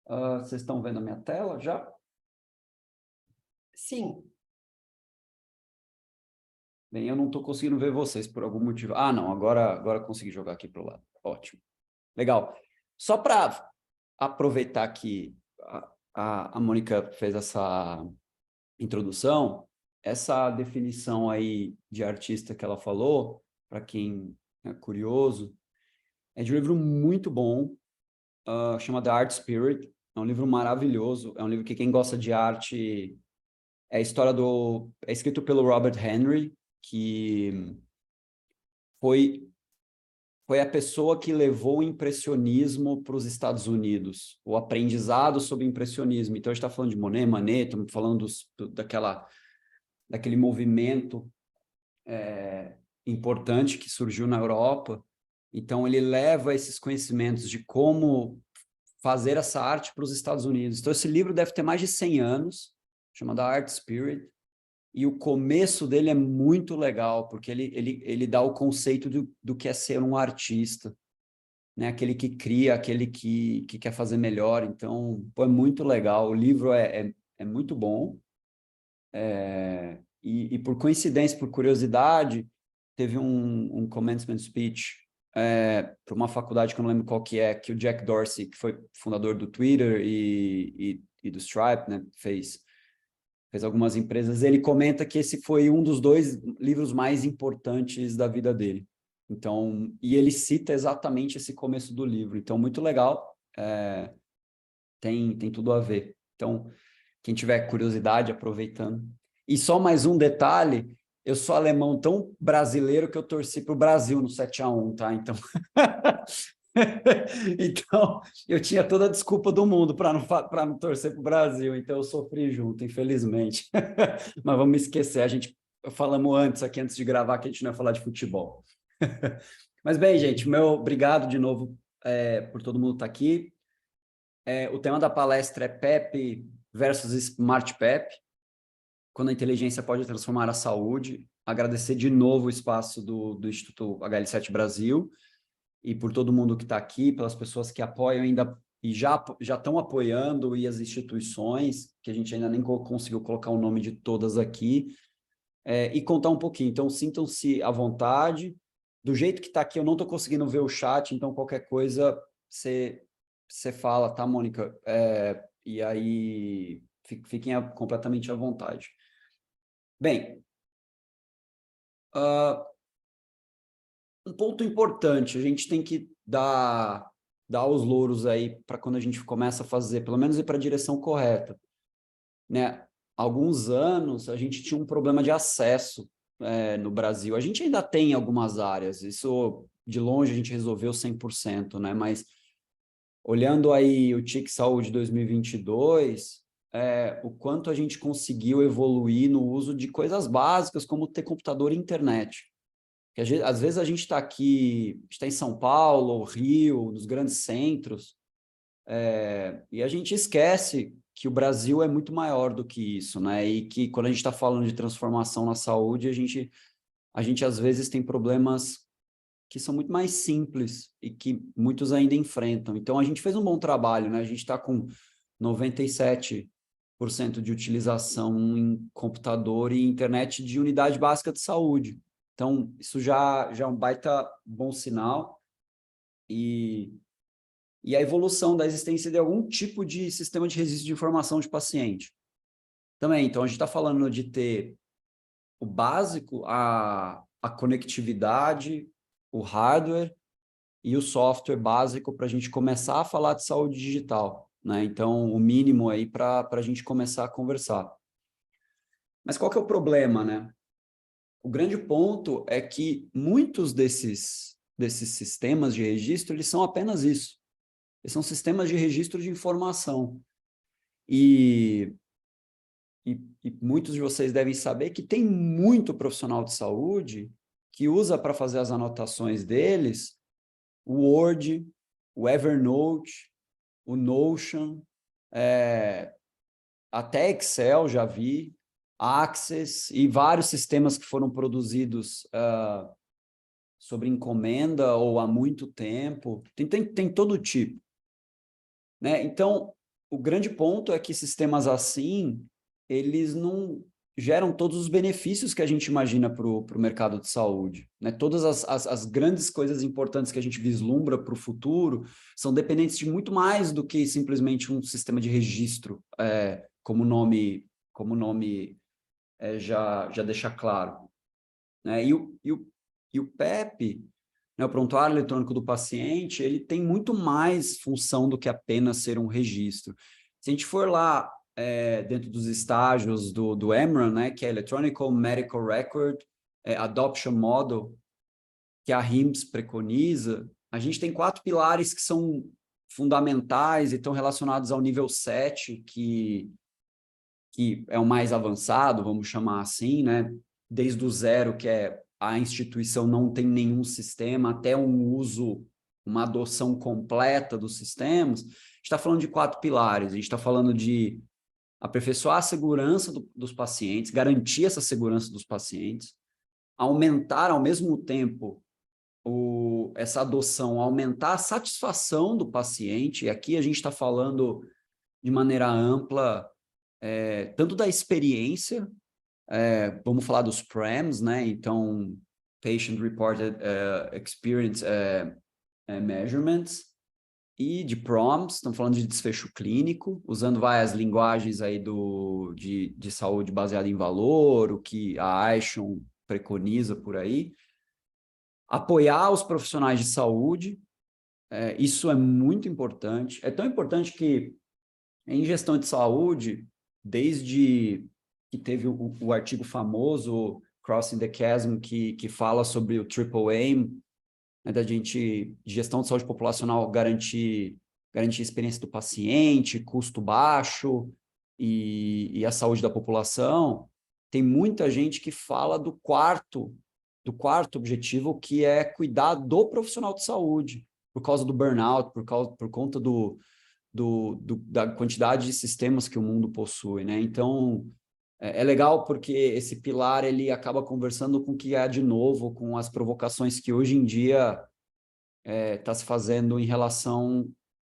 Vocês estão vendo a minha tela já? Sim. Bem, eu não estou conseguindo ver vocês por algum motivo. Ah, não, agora consegui jogar aqui para o lado. Ótimo. Legal. Só para aproveitar que a Mônica fez essa introdução, essa definição aí de artista que ela falou, para quem é curioso, é de um livro muito bom, chama The Art Spirit. É um livro maravilhoso, é um livro que quem gosta de arte... É a história do... É escrito pelo Robert Henry, que foi a pessoa que levou o impressionismo para os Estados Unidos, o aprendizado sobre impressionismo. Então, a gente está falando de Monet, Manet, estamos falando daquele movimento importante que surgiu na Europa. Então, ele leva esses conhecimentos de como fazer essa arte para os Estados Unidos. Então, esse livro deve ter mais de 100 anos, chama The Art Spirit, e o começo dele é muito legal, porque ele dá o conceito do que é ser um artista, né? Aquele que cria, aquele que quer fazer melhor. Então, pô, é muito legal. O livro é muito bom. E por coincidência, por curiosidade, teve um commencement speech para uma faculdade que eu não lembro qual que o Jack Dorsey, que foi fundador do Twitter e do Stripe, né, fez algumas empresas, ele comenta que esse foi um dos 2 livros mais importantes da vida dele. Então, e ele cita exatamente esse começo do livro. Então, muito legal. Tem tudo a ver. Então, quem tiver curiosidade, aproveitando. E só mais um detalhe, eu sou alemão tão brasileiro que eu torci para o Brasil no 7-1, tá? Então, então eu tinha toda a desculpa do mundo para não torcer para o Brasil, então eu sofri junto, infelizmente. Mas vamos esquecer, falamos antes de gravar, que a gente não ia falar de futebol. Mas bem, gente, meu obrigado de novo por todo mundo estar aqui. O tema da palestra é PEP versus Smart PEP, quando a inteligência pode transformar a saúde. Agradecer de novo o espaço do Instituto HL7 Brasil e por todo mundo que está aqui, pelas pessoas que apoiam ainda e já estão apoiando, e as instituições, que a gente ainda nem conseguiu colocar o nome de todas aqui, e contar um pouquinho. Então, sintam-se à vontade. Do jeito que está aqui, eu não estou conseguindo ver o chat, então qualquer coisa você fala, tá, Mônica? E aí fiquem completamente à vontade. Bem, um ponto importante, a gente tem que dar os louros aí para quando a gente começa a fazer, pelo menos ir para a direção correta, né? Há alguns anos a gente tinha um problema de acesso no Brasil. A gente ainda tem algumas áreas, isso de longe a gente resolveu 100%, né? Mas olhando aí o TIC Saúde 2022, o quanto a gente conseguiu evoluir no uso de coisas básicas, como ter computador e internet. Que às vezes a gente está aqui, está em São Paulo, Rio, nos grandes centros, e a gente esquece que o Brasil é muito maior do que isso, né? E que quando a gente está falando de transformação na saúde, a gente às vezes tem problemas que são muito mais simples e que muitos ainda enfrentam. Então, a gente fez um bom trabalho, né? A gente está com 97% de utilização em computador e internet de unidade básica de saúde. Então, isso já é um baita bom sinal. E a evolução da existência de algum tipo de sistema de registro de informação de paciente. Também, então, a gente está falando de ter o básico, a conectividade, o hardware e o software básico para a gente começar a falar de saúde digital, né? Então, o mínimo aí para a gente começar a conversar. Mas qual que é o problema, né? O grande ponto é que muitos desses sistemas de registro, eles são apenas isso. Eles são sistemas de registro de informação. E muitos de vocês devem saber que tem muito profissional de saúde que usa para fazer as anotações deles o Word, o Evernote, o Notion, até Excel já vi, Access e vários sistemas que foram produzidos sobre encomenda ou há muito tempo. Tem todo tipo, né? Então, o grande ponto é que sistemas assim, eles não geram todos os benefícios que a gente imagina para o mercado de saúde, né? Todas as grandes coisas importantes que a gente vislumbra para o futuro são dependentes de muito mais do que simplesmente um sistema de registro, como o nome já deixa claro, né? E o PEP, né, o prontuário eletrônico do paciente, ele tem muito mais função do que apenas ser um registro. Se a gente for lá dentro dos estágios do EMRA, né, que é Electronic Medical Record Adoption Model, que a HIMSS preconiza, a gente tem 4 pilares que são fundamentais e estão relacionados ao nível 7, que é o mais avançado, vamos chamar assim, né? Desde o zero, que é a instituição não tem nenhum sistema, até um uso, uma adoção completa dos sistemas. A gente está falando de 4 pilares. A gente está falando de aperfeiçoar a segurança dos pacientes, garantir essa segurança dos pacientes, aumentar ao mesmo tempo essa adoção, aumentar a satisfação do paciente. E aqui a gente está falando de maneira ampla, tanto da experiência, vamos falar dos PRAMs, né? Então, Patient Reported Experience Measurements, e de PROMs, estamos falando de desfecho clínico, usando várias linguagens aí de saúde baseada em valor, o que a AISHON preconiza por aí. Apoiar os profissionais de saúde, isso é muito importante. É tão importante que em gestão de saúde, desde que teve o artigo famoso, Crossing the Chasm, que fala sobre o Triple Aim, né, da gente, gestão de saúde populacional, garantir a experiência do paciente, custo baixo e a saúde da população. Tem muita gente que fala do quarto objetivo, que é cuidar do profissional de saúde, por causa do burnout, por conta da quantidade de sistemas que o mundo possui, né? Então, é legal porque esse pilar, ele acaba conversando com o que há de novo, com as provocações que hoje em dia está se fazendo em relação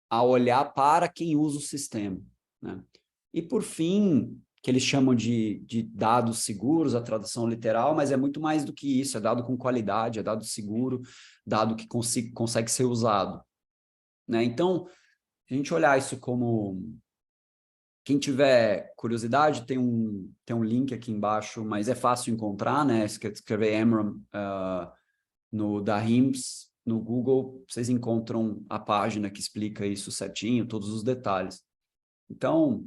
a olhar para quem usa o sistema, né? E, por fim, que eles chamam de dados seguros, a tradução literal, mas é muito mais do que isso, é dado com qualidade, é dado seguro, dado que consegue ser usado, né? Então, se a gente olhar isso como... Quem tiver curiosidade, tem um link aqui embaixo, mas é fácil encontrar, né? Escrever EMRAM da HIMSS no Google, vocês encontram a página que explica isso certinho, todos os detalhes. Então,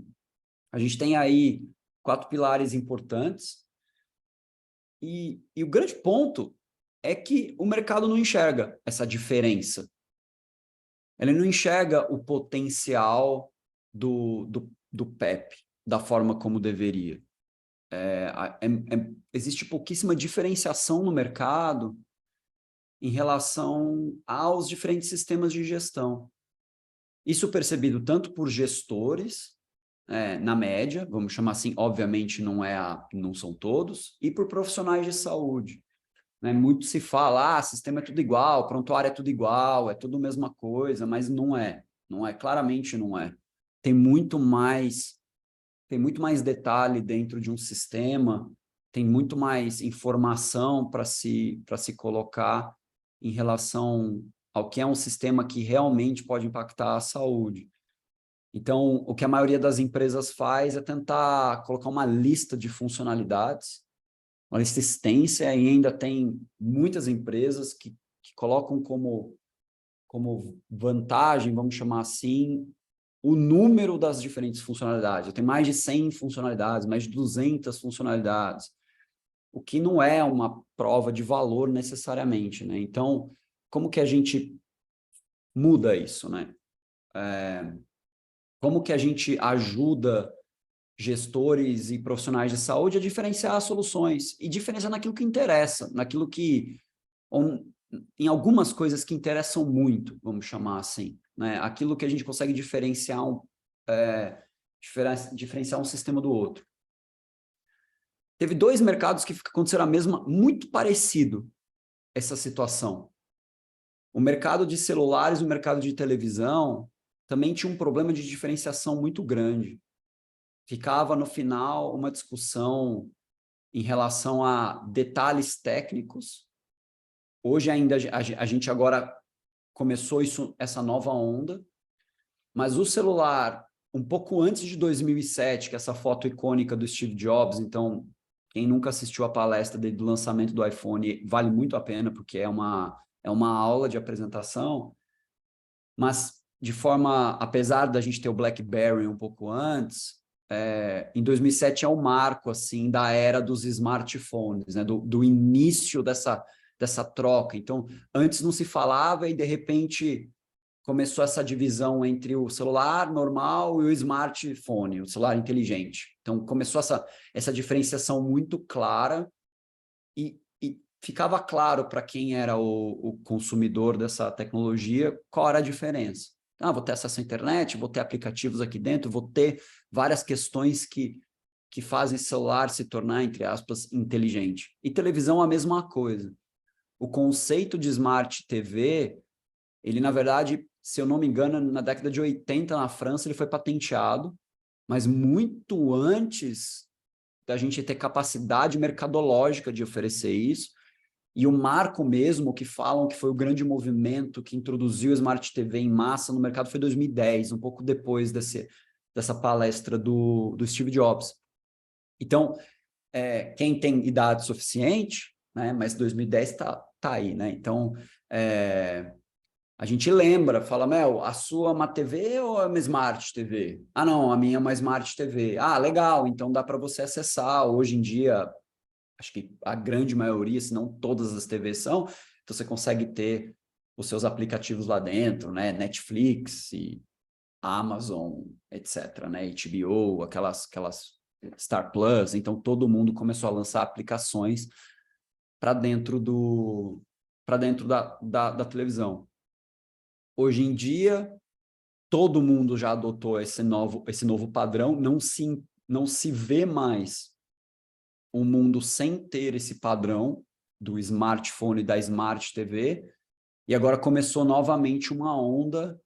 a gente tem aí 4 pilares importantes e o grande ponto é que o mercado não enxerga essa diferença. Ele não enxerga o potencial do PEP da forma como deveria. Existe pouquíssima diferenciação no mercado em relação aos diferentes sistemas de gestão. Isso percebido tanto por gestores, na média, vamos chamar assim, obviamente não são todos, e por profissionais de saúde, né? Muito se fala, sistema é tudo igual, prontuário é tudo igual, é tudo a mesma coisa, mas não é, claramente não é. Tem muito mais detalhe dentro de um sistema, tem muito mais informação para se colocar em relação ao que é um sistema que realmente pode impactar a saúde. Então, o que a maioria das empresas faz é tentar colocar uma lista de funcionalidades, uma lista extensa, e ainda tem muitas empresas que colocam como vantagem, vamos chamar assim, o número das diferentes funcionalidades. Eu tenho mais de 100 funcionalidades, mais de 200 funcionalidades, o que não é uma prova de valor necessariamente, né? Então, como que a gente muda isso, né? Como que a gente ajuda gestores e profissionais de saúde a diferenciar as soluções e diferenciar naquilo que interessa, naquilo que... em algumas coisas que interessam muito, vamos chamar assim, né? Aquilo que a gente consegue diferenciar diferenciar um sistema do outro. Teve 2 mercados que aconteceram muito parecido essa situação. O mercado de celulares e o mercado de televisão, também tinha um problema de diferenciação muito grande. Ficava no final uma discussão em relação a detalhes técnicos. Hoje ainda a gente agora começou essa nova onda, mas o celular, um pouco antes de 2007, que é essa foto icônica do Steve Jobs, então quem nunca assistiu a palestra dele do lançamento do iPhone, vale muito a pena, porque é uma aula de apresentação, mas de forma, apesar da gente ter o BlackBerry um pouco antes, em 2007 é o marco assim da era dos smartphones, né? do início dessa troca. Então, antes não se falava e, de repente, começou essa divisão entre o celular normal e o smartphone, o celular inteligente. Então, começou essa diferenciação muito clara e ficava claro para quem era o consumidor dessa tecnologia qual era a diferença. Ah, vou ter acesso à internet, vou ter aplicativos aqui dentro, vou ter várias questões que fazem celular se tornar, entre aspas, inteligente. E televisão a mesma coisa. O conceito de Smart TV, ele, na verdade, se eu não me engano, na década de 80, na França, ele foi patenteado, mas muito antes da gente ter capacidade mercadológica de oferecer isso. E o marco mesmo, que falam que foi o grande movimento que introduziu o Smart TV em massa no mercado, foi 2010, um pouco depois dessa palestra do Steve Jobs. Então, quem tem idade suficiente, né, mas 2010 tá aí, né? Então, a gente lembra, fala, Mel, a sua é uma TV ou é uma Smart TV? Ah, não, a minha é uma Smart TV. Ah, legal, então dá para você acessar. Hoje em dia, acho que a grande maioria, se não todas as TVs são, então você consegue ter os seus aplicativos lá dentro, né? Netflix e Amazon, etc., né? HBO, aquelas Star Plus, então todo mundo começou a lançar aplicações para dentro da televisão. Hoje em dia, todo mundo já adotou esse novo padrão, não se vê mais um mundo sem ter esse padrão do smartphone e da Smart TV, e agora começou novamente uma onda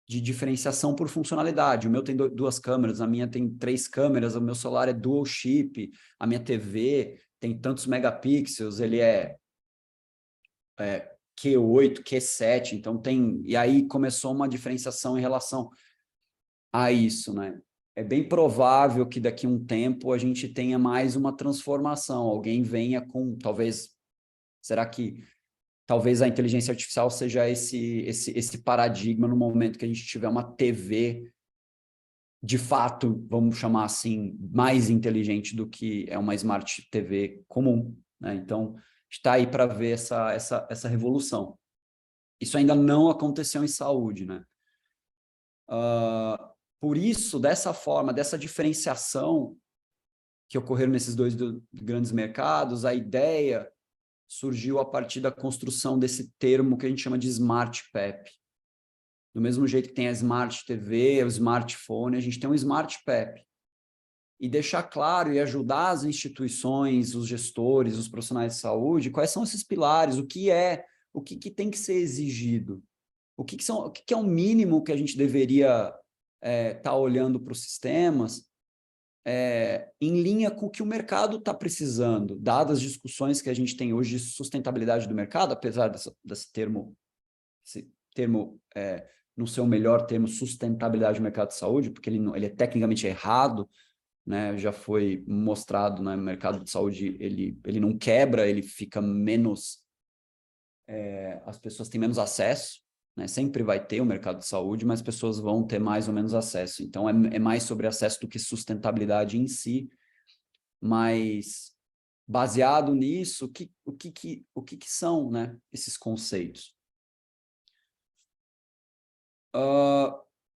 de diferenciação por funcionalidade. O meu tem duas câmeras, a minha tem 3 câmeras, o meu celular é dual chip, a minha TV tem tantos megapixels, ele é Q8, Q7, então tem... E aí começou uma diferenciação em relação a isso, né? É bem provável que daqui a um tempo a gente tenha mais uma transformação, alguém venha com, talvez, será que talvez a inteligência artificial seja esse paradigma no momento que a gente tiver uma TV de fato, vamos chamar assim, mais inteligente do que é uma Smart TV comum, né? Então, está aí para ver essa revolução. Isso ainda não aconteceu em saúde, né? Por isso, dessa forma, dessa diferenciação que ocorreram nesses dois grandes mercados, a ideia surgiu a partir da construção desse termo que a gente chama de Smart PEP. Do mesmo jeito que tem a Smart TV, o smartphone, a gente tem um Smart PEP. E deixar claro e ajudar as instituições, os gestores, os profissionais de saúde, quais são esses pilares, o que tem que ser exigido, o que é o mínimo que a gente deveria estar olhando para os sistemas, em linha com o que o mercado está precisando, dadas as discussões que a gente tem hoje de sustentabilidade do mercado, apesar desse termo não ser o melhor termo, sustentabilidade do mercado de saúde, porque ele é tecnicamente errado, né? Já foi mostrado, né, no mercado de saúde, ele não quebra, ele fica menos... as pessoas têm menos acesso, né? Sempre vai ter o mercado de saúde, mas as pessoas vão ter mais ou menos acesso. Então, é mais sobre acesso do que sustentabilidade em si, mas baseado nisso, o que são, né, esses conceitos?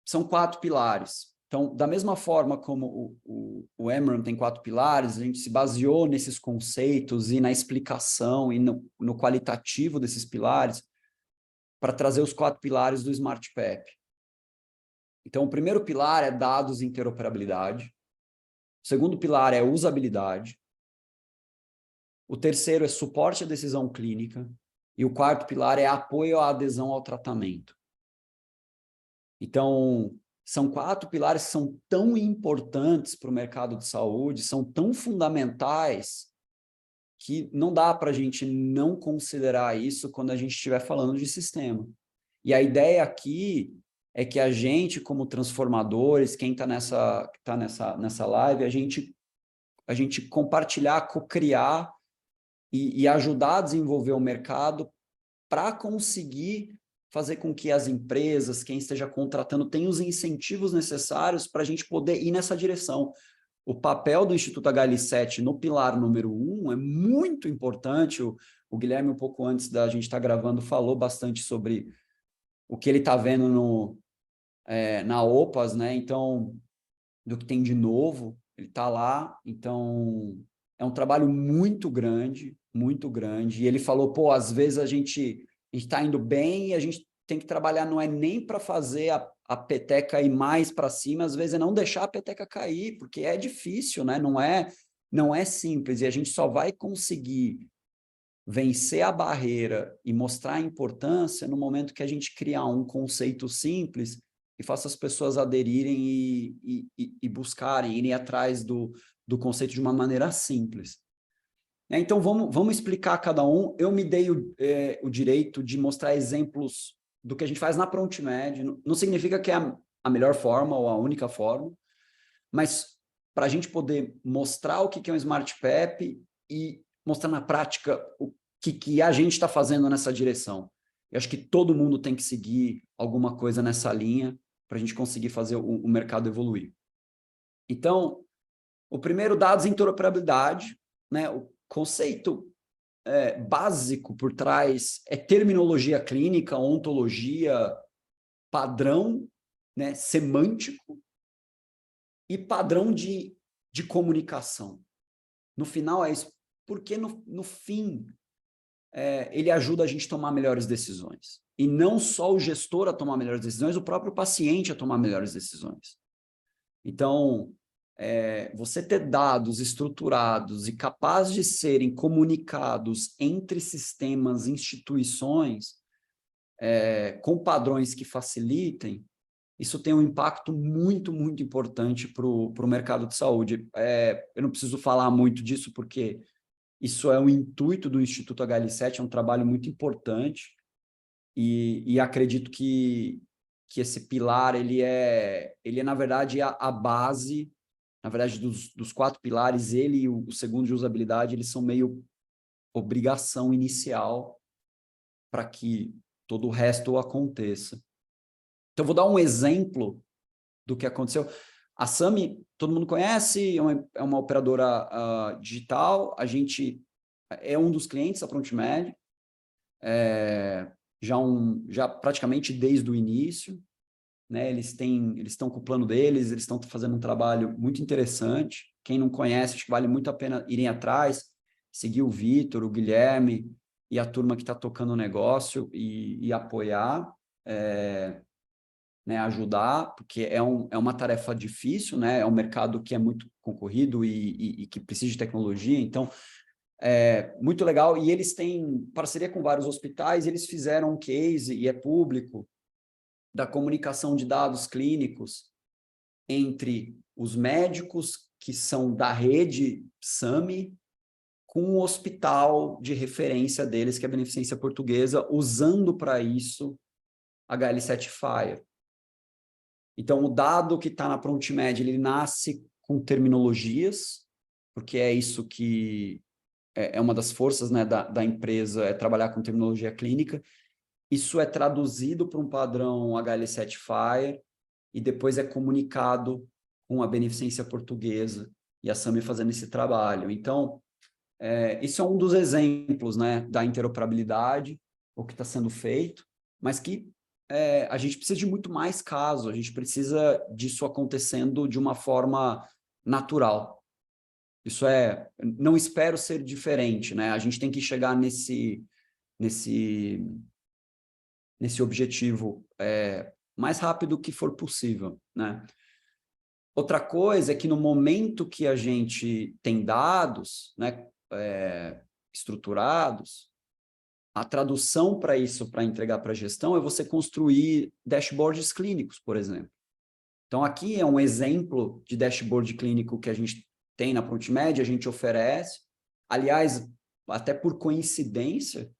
São 4 pilares. Então, da mesma forma como o Emron tem 4 pilares, a gente se baseou nesses conceitos e na explicação e no qualitativo desses pilares para trazer os 4 pilares do Smart PEP. Então, o primeiro pilar é dados e interoperabilidade. O segundo pilar é usabilidade. O terceiro é suporte à decisão clínica. E o quarto pilar é apoio à adesão ao tratamento. Então, são 4 pilares que são tão importantes para o mercado de saúde, são tão fundamentais, que não dá para a gente não considerar isso quando a gente estiver falando de sistema. E a ideia aqui é que a gente, como transformadores, quem está nessa live, a gente compartilhar, co-criar e ajudar a desenvolver o mercado para conseguir fazer com que as empresas, quem esteja contratando, tenham os incentivos necessários para a gente poder ir nessa direção. O papel do Instituto HL7 no pilar número 1 é muito importante. O Guilherme, um pouco antes da gente estar gravando, falou bastante sobre o que ele está vendo na OPAS, né? Então, do que tem de novo, ele está lá. Então, é um trabalho muito grande, muito grande. E ele falou, pô, às vezes a gente está indo bem e a gente tem que trabalhar, não é nem para fazer a peteca ir mais para cima, às vezes é não deixar a peteca cair, porque é difícil, né? Não é simples, e a gente só vai conseguir vencer a barreira e mostrar a importância no momento que a gente criar um conceito simples e faça as pessoas aderirem e buscarem, irem atrás do conceito de uma maneira simples. Então, vamos explicar cada um. Eu me dei o direito de mostrar exemplos do que a gente faz na ProntMed. Não significa que é a melhor forma ou a única forma, mas para a gente poder mostrar o que é um Smart PEP e mostrar na prática o que a gente está fazendo nessa direção. Eu acho que todo mundo tem que seguir alguma coisa nessa linha para a gente conseguir fazer o mercado evoluir. Então, o primeiro, dados e interoperabilidade, né? O conceito básico por trás é terminologia clínica, ontologia, padrão, né, semântico e padrão de comunicação. No final é isso, porque no fim ele ajuda a gente a tomar melhores decisões. E não só o gestor a tomar melhores decisões, o próprio paciente a tomar melhores decisões. Então, você ter dados estruturados e capazes de serem comunicados entre sistemas, instituições, com padrões que facilitem, isso tem um impacto muito, muito importante para o mercado de saúde. Eu não preciso falar muito disso, porque isso é o intuito do Instituto HL7, é um trabalho muito importante, e acredito que esse pilar, ele é na verdade, a base. Na verdade, dos 4 pilares, ele e o segundo de usabilidade, eles são meio obrigação inicial para que todo o resto aconteça. Então, vou dar um exemplo do que aconteceu. A Sami, todo mundo conhece, é uma operadora digital, a gente é um dos clientes da ProntMed, já praticamente desde o início, né? Eles estão com o plano deles, eles estão fazendo um trabalho muito interessante. Quem não conhece, acho que vale muito a pena irem atrás, seguir o Vitor, o Guilherme e a turma que está tocando o negócio e apoiar, né, ajudar, porque é uma tarefa difícil, né? É um mercado que é muito concorrido e que precisa de tecnologia, então muito legal. E eles têm parceria com vários hospitais, eles fizeram um case, e é público, da comunicação de dados clínicos entre os médicos que são da rede SAMI com o hospital de referência deles, que é a Beneficência Portuguesa, usando para isso HL7 Fire. Então, o dado que está na ProntMed, ele nasce com terminologias, porque é isso que é uma das forças, né, da empresa, é trabalhar com terminologia clínica. Isso é traduzido para um padrão HL7 Fire e depois é comunicado com a Beneficência Portuguesa e a SAMI fazendo esse trabalho. Então, isso é um dos exemplos, né, da interoperabilidade, o que está sendo feito, mas que a gente precisa de muito mais casos, a gente precisa disso acontecendo de uma forma natural. Isso não espero ser diferente, né? A gente tem que chegar nesse objetivo mais rápido que for possível, né? Outra coisa é que no momento que a gente tem dados, né, estruturados, a tradução para isso, para entregar para a gestão, é você construir dashboards clínicos, por exemplo. Então, aqui é um exemplo de dashboard clínico que a gente tem na Prontmed, a gente oferece. Aliás, até por coincidência,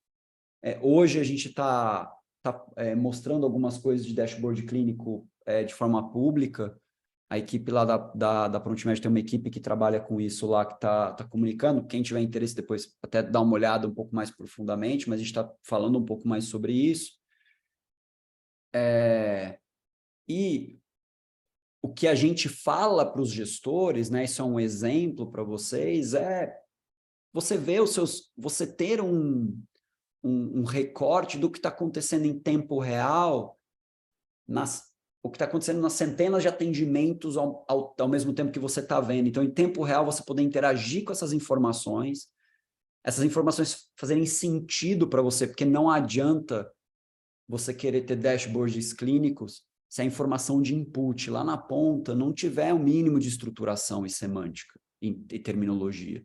hoje a gente está mostrando algumas coisas de dashboard clínico de forma pública. A equipe lá da Prontmed tem uma equipe que trabalha com isso lá, que está comunicando. Quem tiver interesse depois até dá uma olhada um pouco mais profundamente, mas a gente está falando um pouco mais sobre isso. E o que a gente fala para os gestores, né, isso é um exemplo para vocês, você ver você ter um recorte do que está acontecendo em tempo real, o que está acontecendo nas centenas de atendimentos ao mesmo tempo que você está vendo. Então, em tempo real, você poder interagir com essas informações fazerem sentido para você, porque não adianta você querer ter dashboards clínicos se a informação de input lá na ponta não tiver o mínimo de estruturação e semântica e terminologia.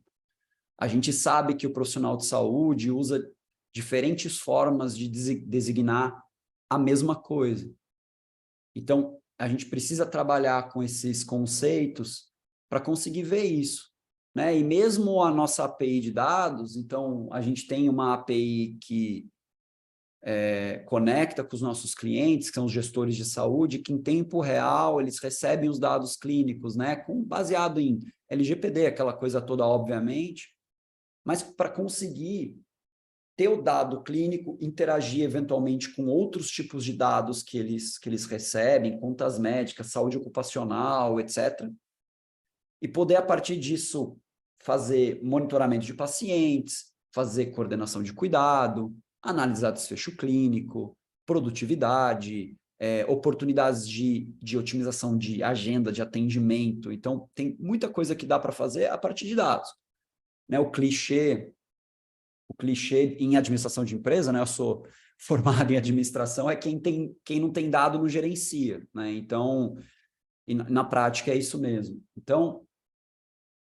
A gente sabe que o profissional de saúde usa diferentes formas de designar a mesma coisa. Então, a gente precisa trabalhar com esses conceitos para conseguir ver isso, né? E mesmo a nossa API de dados, então, a gente tem uma API que conecta com os nossos clientes, que são os gestores de saúde, que em tempo real eles recebem os dados clínicos, né? Baseado em LGPD, aquela coisa toda, obviamente, mas para conseguir ter o dado clínico, interagir eventualmente com outros tipos de dados que eles recebem, contas médicas, saúde ocupacional, etc. E poder, a partir disso, fazer monitoramento de pacientes, fazer coordenação de cuidado, analisar desfecho clínico, produtividade, oportunidades de otimização de agenda, de atendimento. Então, tem muita coisa que dá para fazer a partir de dados. Né? O clichê em administração de empresa, né? Eu sou formado em administração, é quem não tem dado não gerencia, né? Então, na prática é isso mesmo. Então,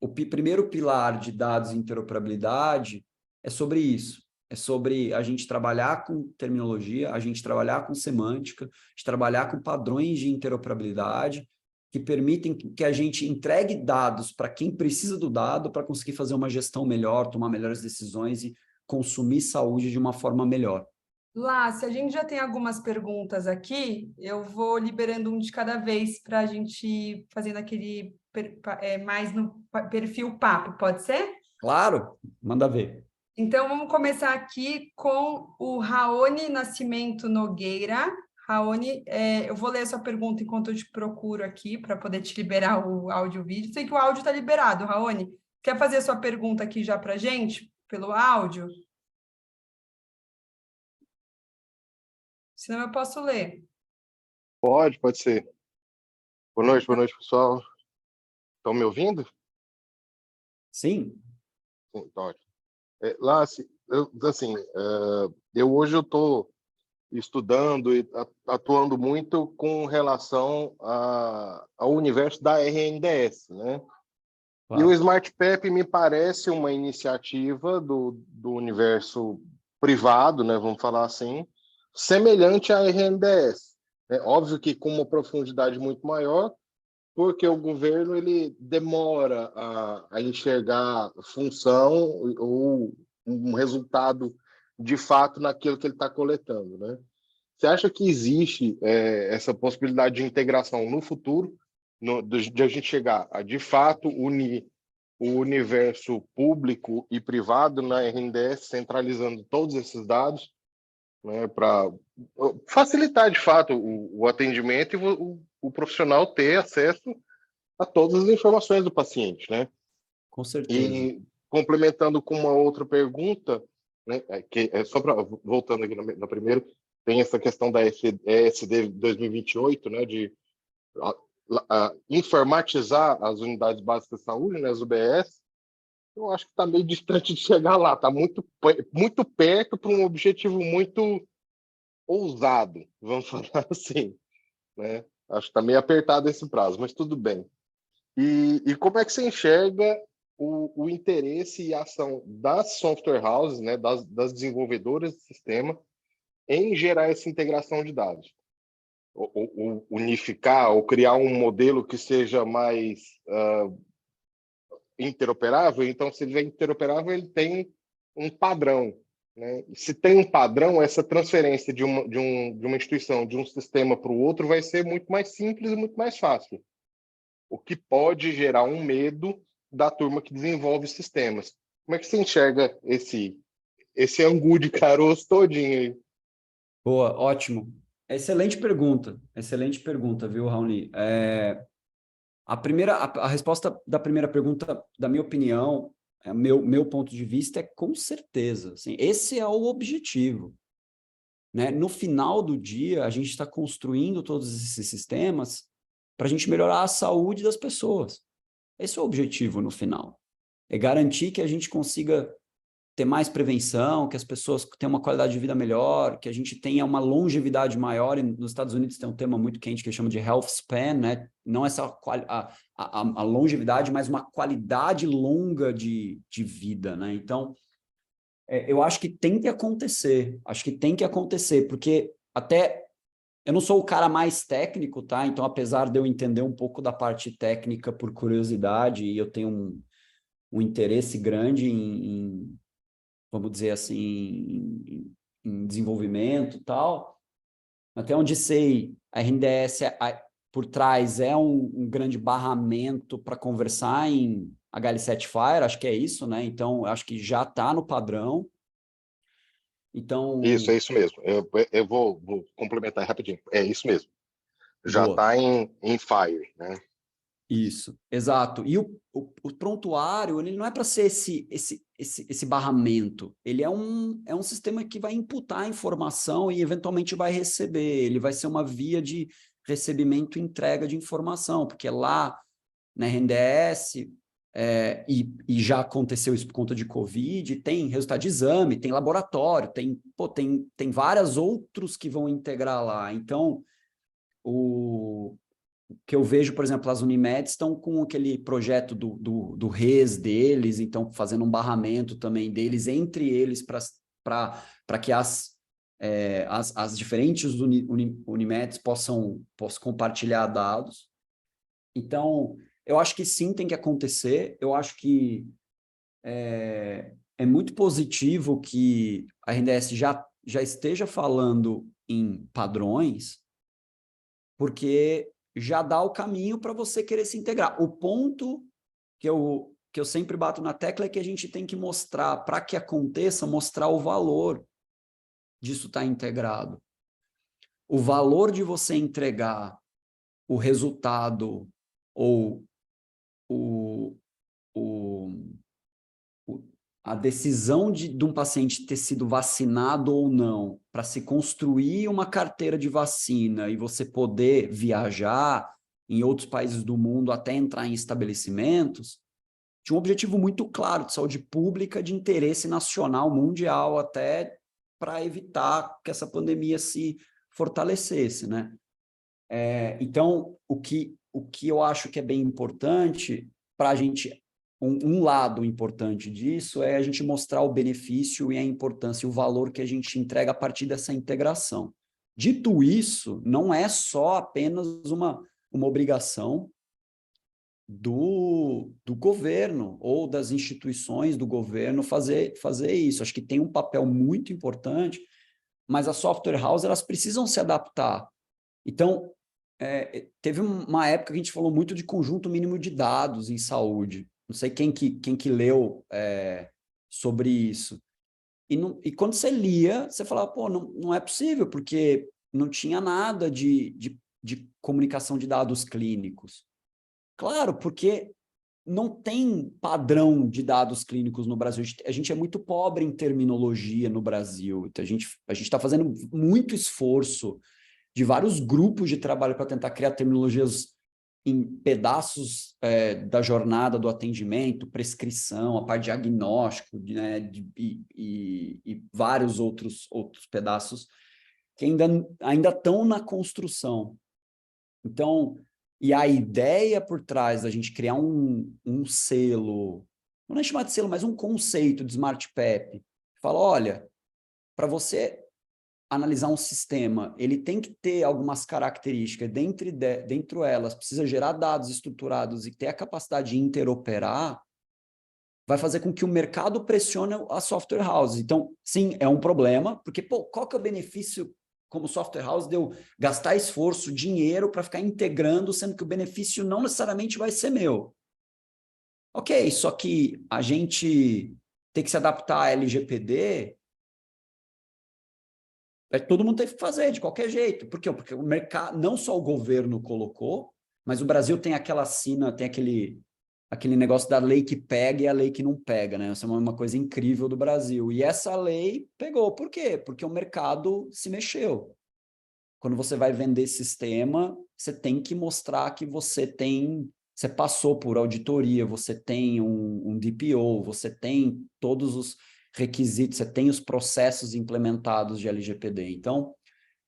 o primeiro pilar de dados e interoperabilidade é sobre isso. É sobre a gente trabalhar com terminologia, a gente trabalhar com semântica, a gente trabalhar com padrões de interoperabilidade que permitem que a gente entregue dados para quem precisa do dado para conseguir fazer uma gestão melhor, tomar melhores decisões e consumir saúde de uma forma melhor. Lá, se a gente já tem algumas perguntas aqui, eu vou liberando um de cada vez para a gente ir fazendo aquele mais no perfil papo, pode ser? Claro, manda ver. Então, vamos começar aqui com o Raoni Nascimento Nogueira. Raoni, eu vou ler a sua pergunta enquanto eu te procuro aqui para poder te liberar o áudio e o vídeo. Sei que o áudio está liberado, Raoni. Quer fazer a sua pergunta aqui já para a gente, pelo áudio? Senão eu posso ler. Pode ser. Boa noite, pessoal. Estão me ouvindo? Sim. Sim, tá ótimo. Lácio, eu hoje eu estou estudando e atuando muito com relação ao universo da RNDS, né? Claro. E o SmartPep me parece uma iniciativa do universo privado, né, vamos falar assim, semelhante à RNDS. É óbvio que com uma profundidade muito maior, porque o governo ele demora a enxergar função ou um resultado de fato naquilo que ele está coletando, né? Você acha que existe essa possibilidade de integração no futuro, de a gente chegar a, de fato, unir o universo público e privado na RNDS, centralizando todos esses dados, né, para facilitar, de fato, o atendimento e o profissional ter acesso a todas as informações do paciente, né? Com certeza. E complementando com uma outra pergunta, né, que é só voltando aqui na primeira, tem essa questão da ESD 2028, né, de informatizar as unidades básicas de saúde, né, as UBS. Eu acho que está meio distante de chegar lá, está muito perto para um objetivo muito ousado, vamos falar assim, né? Acho que está meio apertado esse prazo, mas tudo bem. E como é que você enxerga o interesse e a ação das software houses, né, das desenvolvedoras do sistema, em gerar essa integração de dados. Ou unificar, ou criar um modelo que seja mais interoperável. Então, se ele é interoperável, ele tem um padrão. Né? Se tem um padrão, essa transferência de uma instituição, de um sistema para o outro, vai ser muito mais simples e muito mais fácil. O que pode gerar um medo da turma que desenvolve sistemas. Como é que você enxerga esse angu de caroço todinho aí? Boa, ótimo. Excelente pergunta, viu, Raoni? A resposta da primeira pergunta, da minha opinião, meu ponto de vista, é com certeza. Assim, esse é o objetivo. Né? No final do dia, a gente está construindo todos esses sistemas para a gente melhorar a saúde das pessoas. Esse é o objetivo no final. É garantir que a gente consiga ter mais prevenção, que as pessoas tenham uma qualidade de vida melhor, que a gente tenha uma longevidade maior. E nos Estados Unidos tem um tema muito quente que chama de health span, né? Não essa a longevidade, mas uma qualidade longa de vida, né? Então, eu acho que tem que acontecer, porque até eu não sou o cara mais técnico, tá? Então, apesar de eu entender um pouco da parte técnica por curiosidade, e eu tenho um interesse grande vamos dizer assim, em desenvolvimento e tal, até onde sei, a RNDS por trás é um grande barramento para conversar em HL7 Fire, acho que é isso, né? Então, acho que já está no padrão. Então... Isso, é isso mesmo. Eu vou complementar rapidinho. É isso mesmo. Já está em Fire, né? Isso, exato. E o prontuário, ele não é para ser esse barramento. Ele é um sistema que vai imputar a informação e eventualmente vai receber. Ele vai ser uma via de recebimento e entrega de informação, porque lá na RNDS, e já aconteceu isso por conta de Covid, tem resultado de exame, tem laboratório, tem vários outros que vão integrar lá. Então, o que eu vejo, por exemplo, as Unimed estão com aquele projeto do RES deles, então fazendo um barramento também deles, entre eles, para que as diferentes Unimeds possam compartilhar dados. Então, eu acho que sim, tem que acontecer. Eu acho que é muito positivo que a RNDS já esteja falando em padrões, porque já dá o caminho para você querer se integrar. O ponto que eu sempre bato na tecla é que a gente tem que mostrar, para que aconteça, mostrar o valor disso estar integrado. O valor de você entregar o resultado ou a decisão de um paciente ter sido vacinado ou não, para se construir uma carteira de vacina e você poder viajar em outros países do mundo até entrar em estabelecimentos, tinha um objetivo muito claro de saúde pública, de interesse nacional, mundial, até para evitar que essa pandemia se fortalecesse, né? Então, o que eu acho que é bem importante para a gente... Um lado importante disso é a gente mostrar o benefício e a importância e o valor que a gente entrega a partir dessa integração. Dito isso, não é só apenas uma obrigação do governo ou das instituições do governo fazer isso. Acho que tem um papel muito importante, mas as software houses elas precisam se adaptar. Então, teve uma época que a gente falou muito de conjunto mínimo de dados em saúde. Não sei quem que leu sobre isso. E quando você lia, você falava, pô, não é possível, porque não tinha nada de comunicação de dados clínicos. Claro, porque não tem padrão de dados clínicos no Brasil. A gente é muito pobre em terminologia no Brasil. Então, a gente está fazendo muito esforço de vários grupos de trabalho para tentar criar terminologias em pedaços da jornada do atendimento, prescrição, a parte de diagnóstico, né, e vários outros pedaços que ainda estão na construção. Então, e a ideia por trás da gente criar um selo não é chamar de selo, mas um conceito de Smart PEP. Fala, olha, para você analisar um sistema, ele tem que ter algumas características, dentro elas, precisa gerar dados estruturados e ter a capacidade de interoperar, vai fazer com que o mercado pressione a software house. Então, sim, é um problema, porque, pô, qual que é o benefício como software house de eu gastar esforço, dinheiro para ficar integrando, sendo que o benefício não necessariamente vai ser meu? Ok, só que a gente tem que se adaptar à LGPD, todo mundo tem que fazer de qualquer jeito. Por quê? Porque o mercado, não só o governo colocou, mas o Brasil tem aquela sina, tem aquele negócio da lei que pega e a lei que não pega, né? Essa é uma coisa incrível do Brasil. E essa lei pegou. Por quê? Porque o mercado se mexeu. Quando você vai vender sistema, você tem que mostrar que você passou por auditoria, você tem um DPO, você tem todos os requisitos, você tem os processos implementados de LGPD. Então,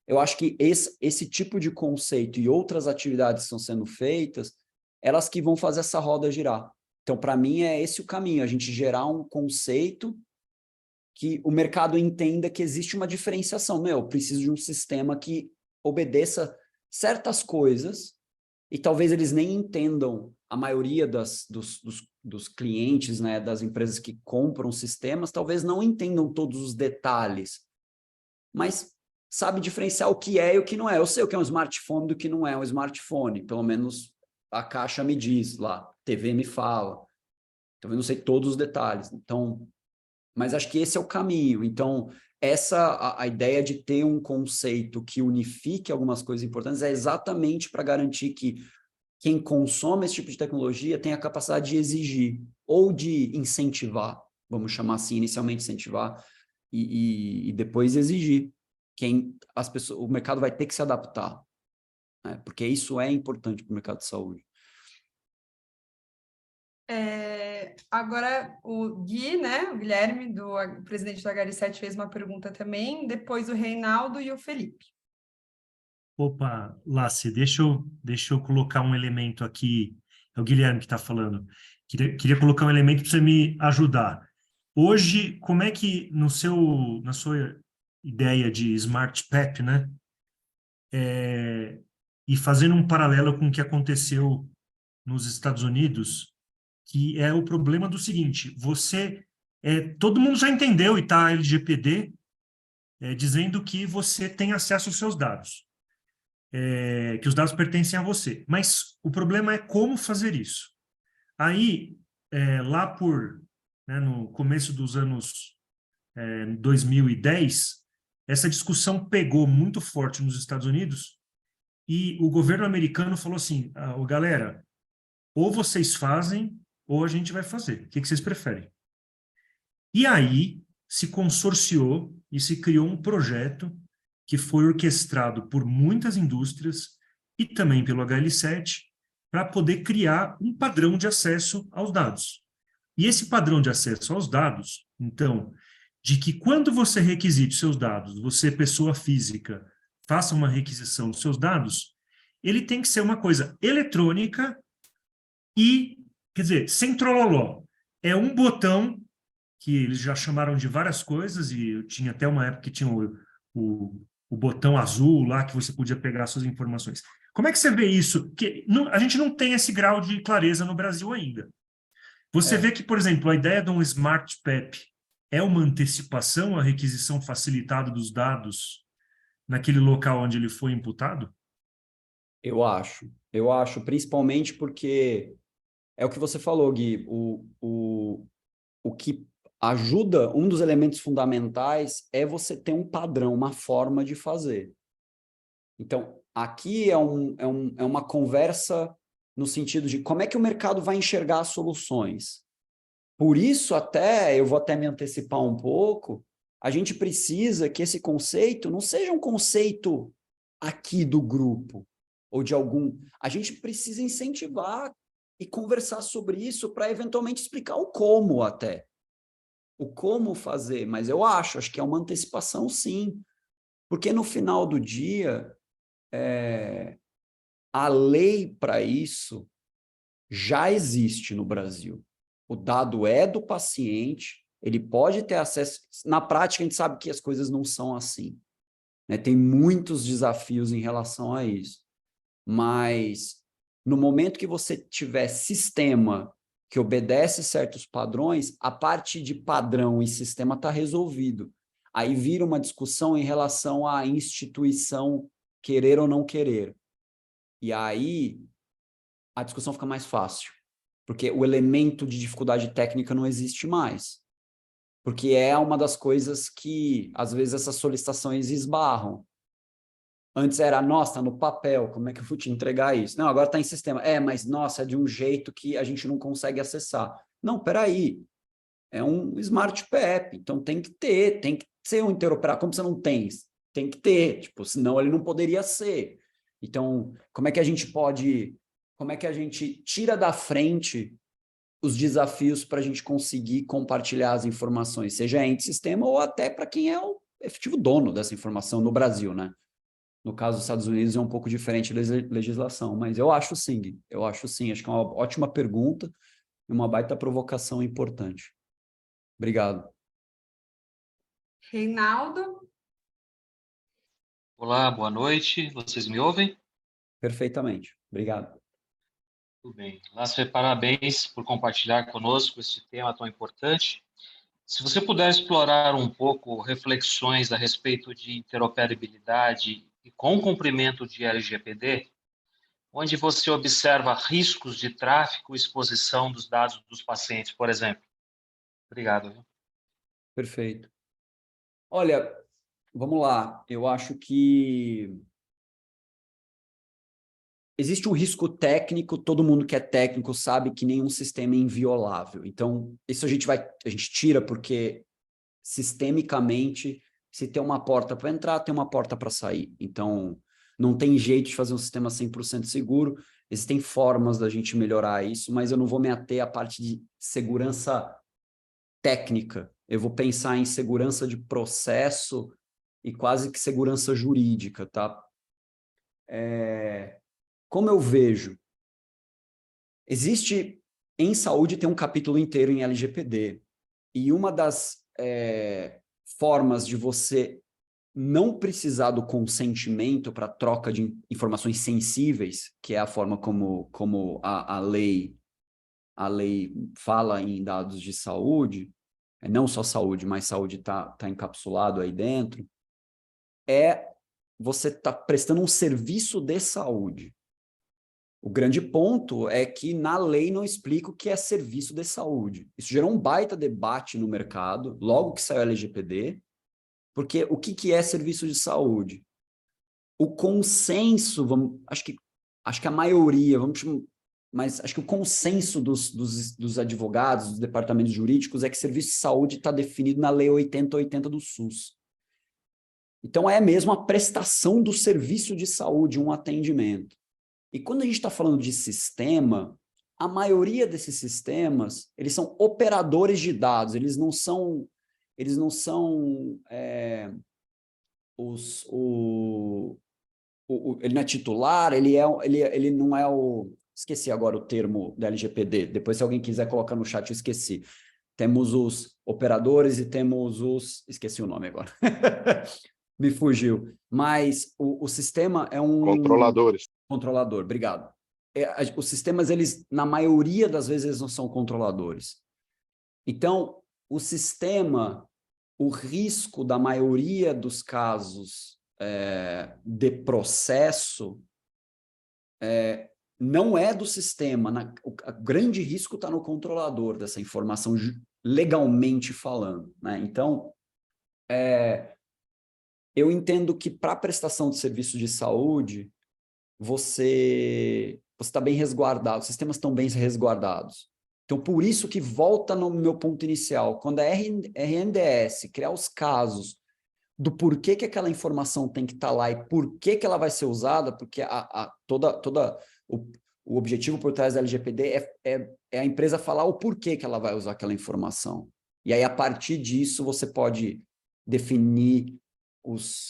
eu acho que esse tipo de conceito e outras atividades que estão sendo feitas, elas que vão fazer essa roda girar. Então, para mim, é esse o caminho, a gente gerar um conceito que o mercado entenda que existe uma diferenciação. Eu preciso de um sistema que obedeça certas coisas e talvez eles nem entendam, a maioria dos clientes, né, das empresas que compram sistemas, talvez não entendam todos os detalhes, mas sabe diferenciar o que é e o que não é. Eu sei o que é um smartphone do que não é um smartphone, pelo menos a caixa me diz lá, a TV me fala. Então, eu não sei todos os detalhes. Então, mas acho que esse é o caminho. Então, a ideia de ter um conceito que unifique algumas coisas importantes é exatamente para garantir que quem consome esse tipo de tecnologia tem a capacidade de exigir ou de incentivar, vamos chamar assim, inicialmente incentivar e depois exigir. O mercado vai ter que se adaptar, né? Porque isso é importante para o mercado de saúde. Agora o Gui, né, o Guilherme, o presidente do HL7, fez uma pergunta também, depois o Reinaldo e o Felipe. Opa, Lassi, deixa eu colocar um elemento aqui. É o Guilherme que está falando. Queria colocar um elemento para você me ajudar. Hoje, como é que na sua ideia de Smart PEP, né? E fazendo um paralelo com o que aconteceu nos Estados Unidos, que é o problema do seguinte: todo mundo já entendeu e está a LGPD dizendo que você tem acesso aos seus dados. Que os dados pertencem a você. Mas o problema é como fazer isso. Aí, no começo dos anos 2010, essa discussão pegou muito forte nos Estados Unidos e o governo americano falou assim, galera, ou vocês fazem ou a gente vai fazer. O que vocês preferem? E aí se consorciou e se criou um projeto que foi orquestrado por muitas indústrias e também pelo HL7 para poder criar um padrão de acesso aos dados. E esse padrão de acesso aos dados, então, de que quando você requisite seus dados, você, pessoa física, faça uma requisição dos seus dados, ele tem que ser uma coisa eletrônica e, quer dizer, sem trololó. É um botão que eles já chamaram de várias coisas, e eu tinha até uma época que tinha o botão azul lá, que você podia pegar suas informações. Como é que você vê isso? Que a gente não tem esse grau de clareza no Brasil ainda. Você vê que, por exemplo, a ideia de um Smart PEP é uma antecipação à requisição facilitada dos dados naquele local onde ele foi imputado? Eu acho, principalmente porque é o que você falou, Gui, o que ajuda, um dos elementos fundamentais é você ter um padrão, uma forma de fazer. Então, aqui é uma conversa no sentido de como é que o mercado vai enxergar as soluções. Por isso, eu vou até me antecipar um pouco, a gente precisa que esse conceito não seja um conceito aqui do grupo, ou de algum... A gente precisa incentivar e conversar sobre isso para eventualmente explicar o como até. O como fazer, mas eu acho que é uma antecipação sim, porque no final do dia, a lei para isso já existe no Brasil. o dado é do paciente, ele pode ter acesso. Na prática, a gente sabe que as coisas não são assim, né? Tem muitos desafios em relação a isso. Mas no momento que você tiver sistema que obedece certos padrões, a parte de padrão e sistema está resolvido. Aí vira uma discussão em relação à instituição querer ou não querer. E aí a discussão fica mais fácil, porque o elemento de dificuldade técnica não existe mais. Porque é uma das coisas que, às vezes, essas solicitações esbarram. Antes era, nossa, tá no papel, como é que eu vou te entregar isso? Não, agora está em sistema. Mas, nossa, é de um jeito que a gente não consegue acessar. Não, peraí, é um Smart PEP, então tem que ser um interoperável. Como você não tem? Tem que ter, tipo, senão ele não poderia ser. Então, como é que a gente tira da frente os desafios para a gente conseguir compartilhar as informações, seja entre sistema ou até para quem é o efetivo dono dessa informação no Brasil, né? No caso dos Estados Unidos é um pouco diferente a legislação, mas eu acho sim, acho que é uma ótima pergunta e uma baita provocação importante. Obrigado. Reinaldo? Olá, boa noite. Vocês me ouvem? Perfeitamente. Obrigado. Tudo bem. Lácio, parabéns por compartilhar conosco esse tema tão importante. Se você puder explorar um pouco reflexões a respeito de interoperabilidade e com cumprimento de LGPD, onde você observa riscos de tráfego e exposição dos dados dos pacientes, por exemplo. Obrigado. Viu? Perfeito. Olha, vamos lá. Eu acho que existe um risco técnico, todo mundo que é técnico sabe que nenhum sistema é inviolável. Então, isso a gente tira porque sistemicamente, se tem uma porta para entrar, tem uma porta para sair. Então, não tem jeito de fazer um sistema 100% seguro. Existem formas da gente melhorar isso, mas eu não vou me ater à parte de segurança técnica. Eu vou pensar em segurança de processo e quase que segurança jurídica, tá? Como eu vejo, em saúde tem um capítulo inteiro em LGPD, e uma das formas de você não precisar do consentimento para troca de informações sensíveis, que é a forma como a lei fala em dados de saúde, não só saúde, mas saúde está encapsulado aí dentro, você está prestando um serviço de saúde. O grande ponto é que na lei não explica o que é serviço de saúde. Isso gerou um baita debate no mercado, logo que saiu a LGPD, porque o que é serviço de saúde? O consenso, acho que a maioria, mas acho que o consenso dos advogados, dos departamentos jurídicos, é que serviço de saúde está definido na Lei 8080 do SUS. Então, é mesmo a prestação do serviço de saúde, um atendimento. E quando a gente está falando de sistema, a maioria desses sistemas, eles são operadores de dados, ele não é titular, ele não é o... Esqueci agora o termo da LGPD, depois se alguém quiser colocar no chat, eu esqueci. Temos os operadores e temos os... Esqueci o nome agora. Me fugiu. Mas o sistema é um... Controladores. Controlador, obrigado. Os sistemas, eles, na maioria das vezes, eles não são controladores. Então, o sistema, o risco da maioria dos casos de processo não é do sistema. O grande risco está no controlador dessa informação, legalmente falando, né? Então, eu entendo que para a prestação de serviço de saúde, você está bem resguardado, os sistemas estão bem resguardados. Então, por isso que volta no meu ponto inicial, quando a RNDS criar os casos do porquê que aquela informação tem que estar lá e por que ela vai ser usada, porque o objetivo por trás da LGPD é a empresa falar o porquê que ela vai usar aquela informação. E aí, a partir disso, você pode definir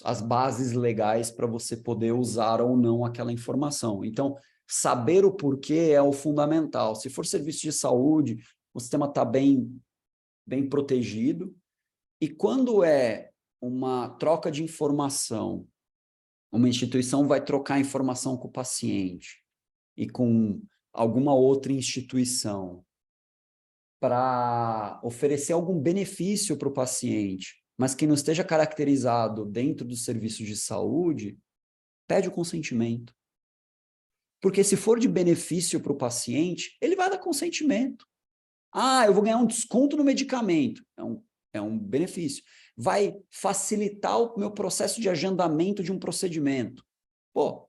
as bases legais para você poder usar ou não aquela informação. Então, saber o porquê é o fundamental. Se for serviço de saúde, o sistema está bem protegido. E quando é uma troca de informação, uma instituição vai trocar informação com o paciente e com alguma outra instituição para oferecer algum benefício para o paciente, mas que não esteja caracterizado dentro dos serviços de saúde, pede o consentimento. Porque se for de benefício para o paciente, ele vai dar consentimento. Ah, eu vou ganhar um desconto no medicamento. É um benefício. Vai facilitar o meu processo de agendamento de um procedimento. Pô,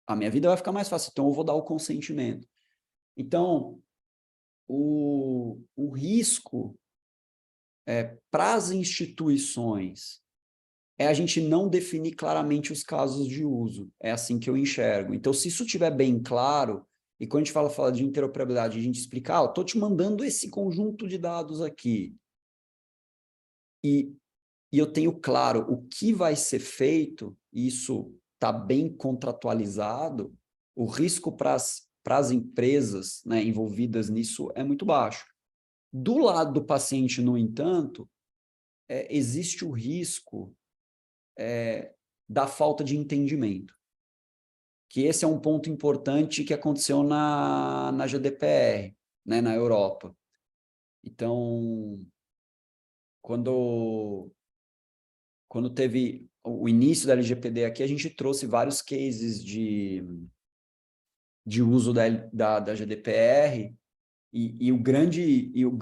a minha vida vai ficar mais fácil, então eu vou dar o consentimento. Então, o risco para as instituições é a gente não definir claramente os casos de uso. É assim que eu enxergo. Então, se isso estiver bem claro, e quando a gente fala de interoperabilidade, a gente explicar, estou te mandando esse conjunto de dados aqui, e eu tenho claro o que vai ser feito, e isso está bem contratualizado, o risco para as empresas, né, envolvidas nisso é muito baixo. Do lado do paciente, no entanto, existe o risco da falta de entendimento. Que esse é um ponto importante que aconteceu na GDPR, né, na Europa. Então, quando teve o início da LGPD aqui, a gente trouxe vários cases de uso da GDPR e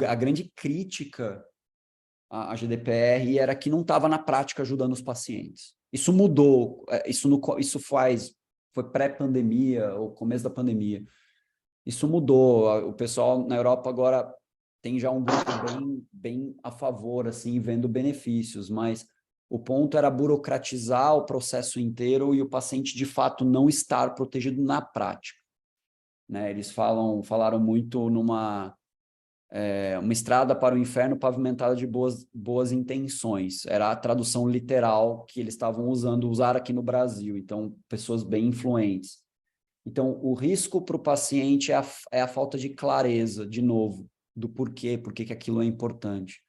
a grande crítica à GDPR era que não estava na prática ajudando os pacientes. Isso mudou, foi pré-pandemia, ou começo da pandemia. Isso mudou, o pessoal na Europa agora tem já um grupo bem a favor, assim, vendo benefícios, mas o ponto era burocratizar o processo inteiro e o paciente, de fato, não estar protegido na prática. Né? Eles falaram muito numa uma estrada para o inferno pavimentada de boas intenções. Era a tradução literal que eles estavam usar aqui no Brasil. Então, pessoas bem influentes. Então, o risco para o paciente é a falta de clareza, de novo, do porquê que aquilo é importante.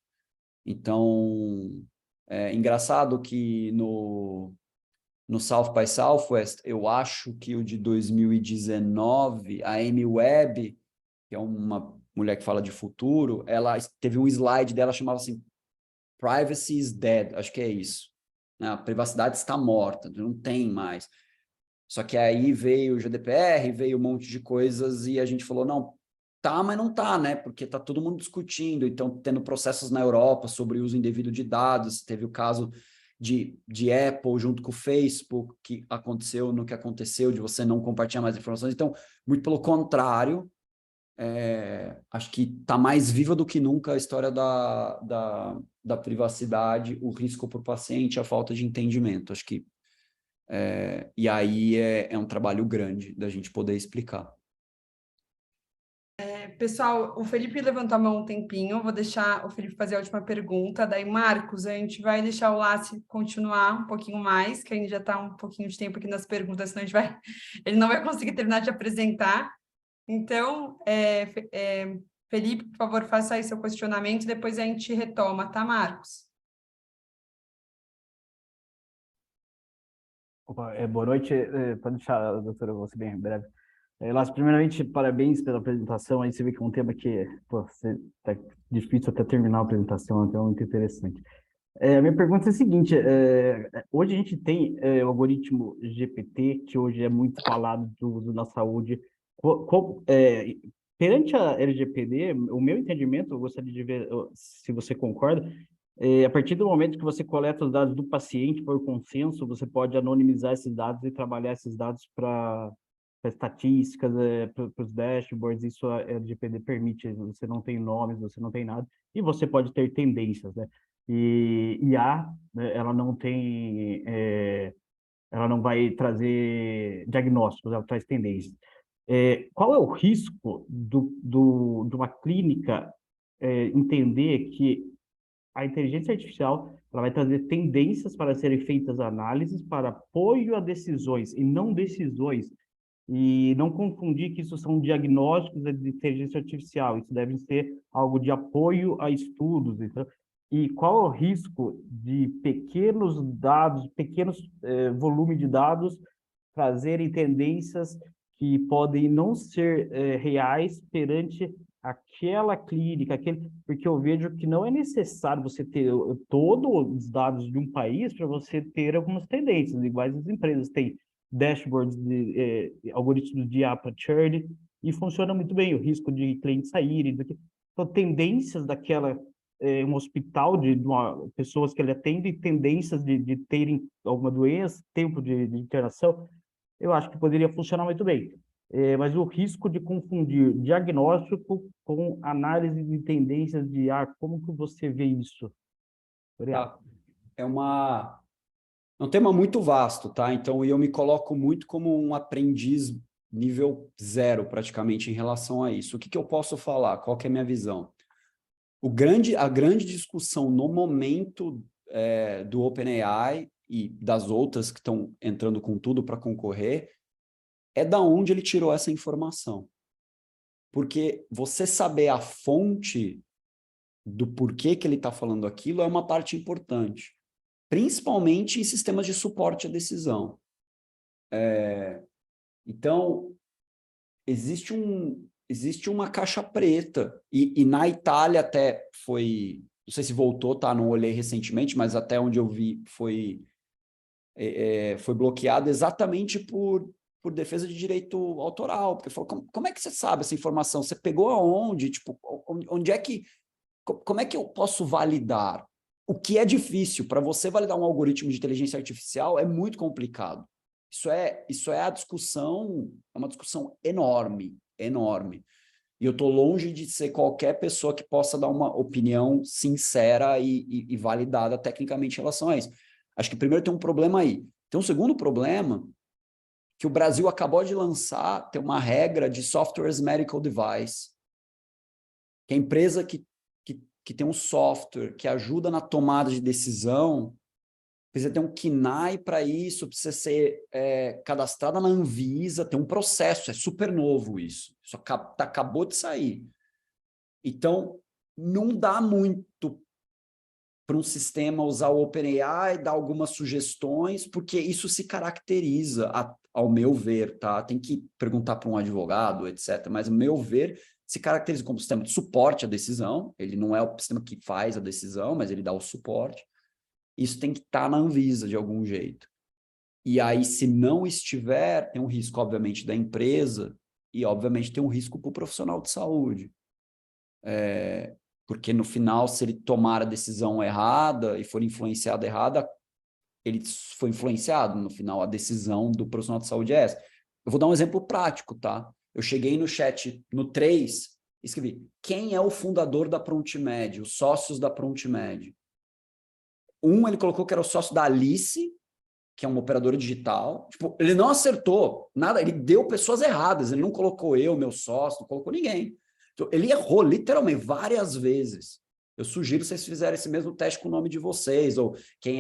Então, é engraçado que no South by Southwest, eu acho que o de 2019, a Amy Webb, que é uma mulher que fala de futuro, ela teve um slide dela, chamava assim, Privacy is dead, acho que é isso. A privacidade está morta, não tem mais. Só que aí veio o GDPR, veio um monte de coisas e a gente falou, não, tá, mas não tá, né? Porque tá todo mundo discutindo, então tendo processos na Europa sobre uso indevido de dados, teve o caso de Apple junto com o Facebook, que aconteceu no que aconteceu, de você não compartilhar mais informações. Então, muito pelo contrário, acho que está mais viva do que nunca a história da privacidade, o risco para o paciente, a falta de entendimento. Acho que e aí é um trabalho grande da gente poder explicar. Pessoal, o Felipe levantou a mão um tempinho, vou deixar o Felipe fazer a última pergunta, daí Marcos, a gente vai deixar o Lácio continuar um pouquinho mais, que a gente já está um pouquinho de tempo aqui nas perguntas, senão ele não vai conseguir terminar de apresentar. Então, Felipe, por favor, faça aí seu questionamento, depois a gente retoma, tá, Marcos? Opa, boa noite. Pode deixar, doutora, eu vou ser bem breve. Lácio, primeiramente, parabéns pela apresentação. Aí você vê que é um tema que tá difícil até terminar a apresentação, então é muito interessante. A minha pergunta é a seguinte: hoje a gente tem o algoritmo GPT, que hoje é muito falado do uso na saúde. Perante a LGPD, o meu entendimento, eu gostaria de ver se você concorda, a partir do momento que você coleta os dados do paciente por consenso, você pode anonimizar esses dados e trabalhar esses dados para estatísticas, para os dashboards. Isso a LGPD permite. Você não tem nomes, você não tem nada, e você pode ter tendências, né? E IA, né, ela não tem, ela não vai trazer diagnósticos, ela traz tendências. Qual é o risco de uma clínica entender que a inteligência artificial ela vai trazer tendências para serem feitas análises para apoio a decisões e não decisões E não confundir que isso são diagnósticos de inteligência artificial, isso deve ser algo de apoio a estudos. Então, e qual é o risco de pequenos dados, pequenos volume de dados, trazerem tendências que podem não ser reais perante aquela clínica, porque eu vejo que não é necessário você ter todos os dados de um país para você ter algumas tendências, iguais as empresas têm dashboards de algoritmos de aperture e funciona muito bem, o risco de clientes saírem, então tendências daquela um hospital de pessoas que ele atende, tendências de terem alguma doença, tempo de internação, eu acho que poderia funcionar muito bem. Mas o risco de confundir diagnóstico com análise de tendências de como que você vê isso? Tá. É um tema muito vasto, tá? Então, eu me coloco muito como um aprendiz nível 0, praticamente, em relação a isso. O que eu posso falar? Qual que é a minha visão? A grande discussão no momento do OpenAI e das outras que estão entrando com tudo para concorrer é da onde ele tirou essa informação. Porque você saber a fonte do porquê que ele está falando aquilo é uma parte importante, principalmente em sistemas de suporte à decisão. Então, existe uma caixa preta, e na Itália até foi, não sei se voltou, tá? Não olhei recentemente, mas até onde eu vi foi bloqueado exatamente por defesa de direito autoral, porque falou, como é que você sabe essa informação? Você pegou aonde? Tipo, onde é que... Como é que eu posso validar? O que é difícil, para você validar um algoritmo de inteligência artificial é muito complicado. Isso é a discussão, é uma discussão enorme, enorme. E eu estou longe de ser qualquer pessoa que possa dar uma opinião sincera e validada tecnicamente em relação a isso. Acho que primeiro tem um problema aí. Tem um segundo problema, que o Brasil acabou de lançar, tem uma regra de Software Medical Device, que a empresa que tem um software que ajuda na tomada de decisão, precisa ter um KNAI para isso, precisa ser cadastrada na Anvisa, tem um processo, é super novo isso. Isso acabou de sair. Então, não dá muito para um sistema usar o OpenAI, dar algumas sugestões, porque isso se caracteriza, ao meu ver, tá? Tem que perguntar para um advogado, etc. Mas, ao meu ver, se caracteriza como sistema de suporte à decisão. Ele não é o sistema que faz a decisão, mas ele dá o suporte. Isso tem que estar na Anvisa de algum jeito. E aí, se não estiver, tem um risco, obviamente, da empresa e, obviamente, tem um risco para o profissional de saúde. Porque, no final, se ele tomar a decisão errada e for influenciado errada, ele foi influenciado. No final, a decisão do profissional de saúde é essa. Eu vou dar um exemplo prático, tá? Eu cheguei no chat, no 3, escrevi, quem é o fundador da ProntMed, os sócios da ProntMed? Ele colocou que era o sócio da Alice, que é uma operadora digital. Tipo, ele não acertou nada, ele deu pessoas erradas, ele não colocou eu, meu sócio, não colocou ninguém. Então, ele errou literalmente várias vezes. Eu sugiro vocês fizerem esse mesmo teste com o nome de vocês, ou quem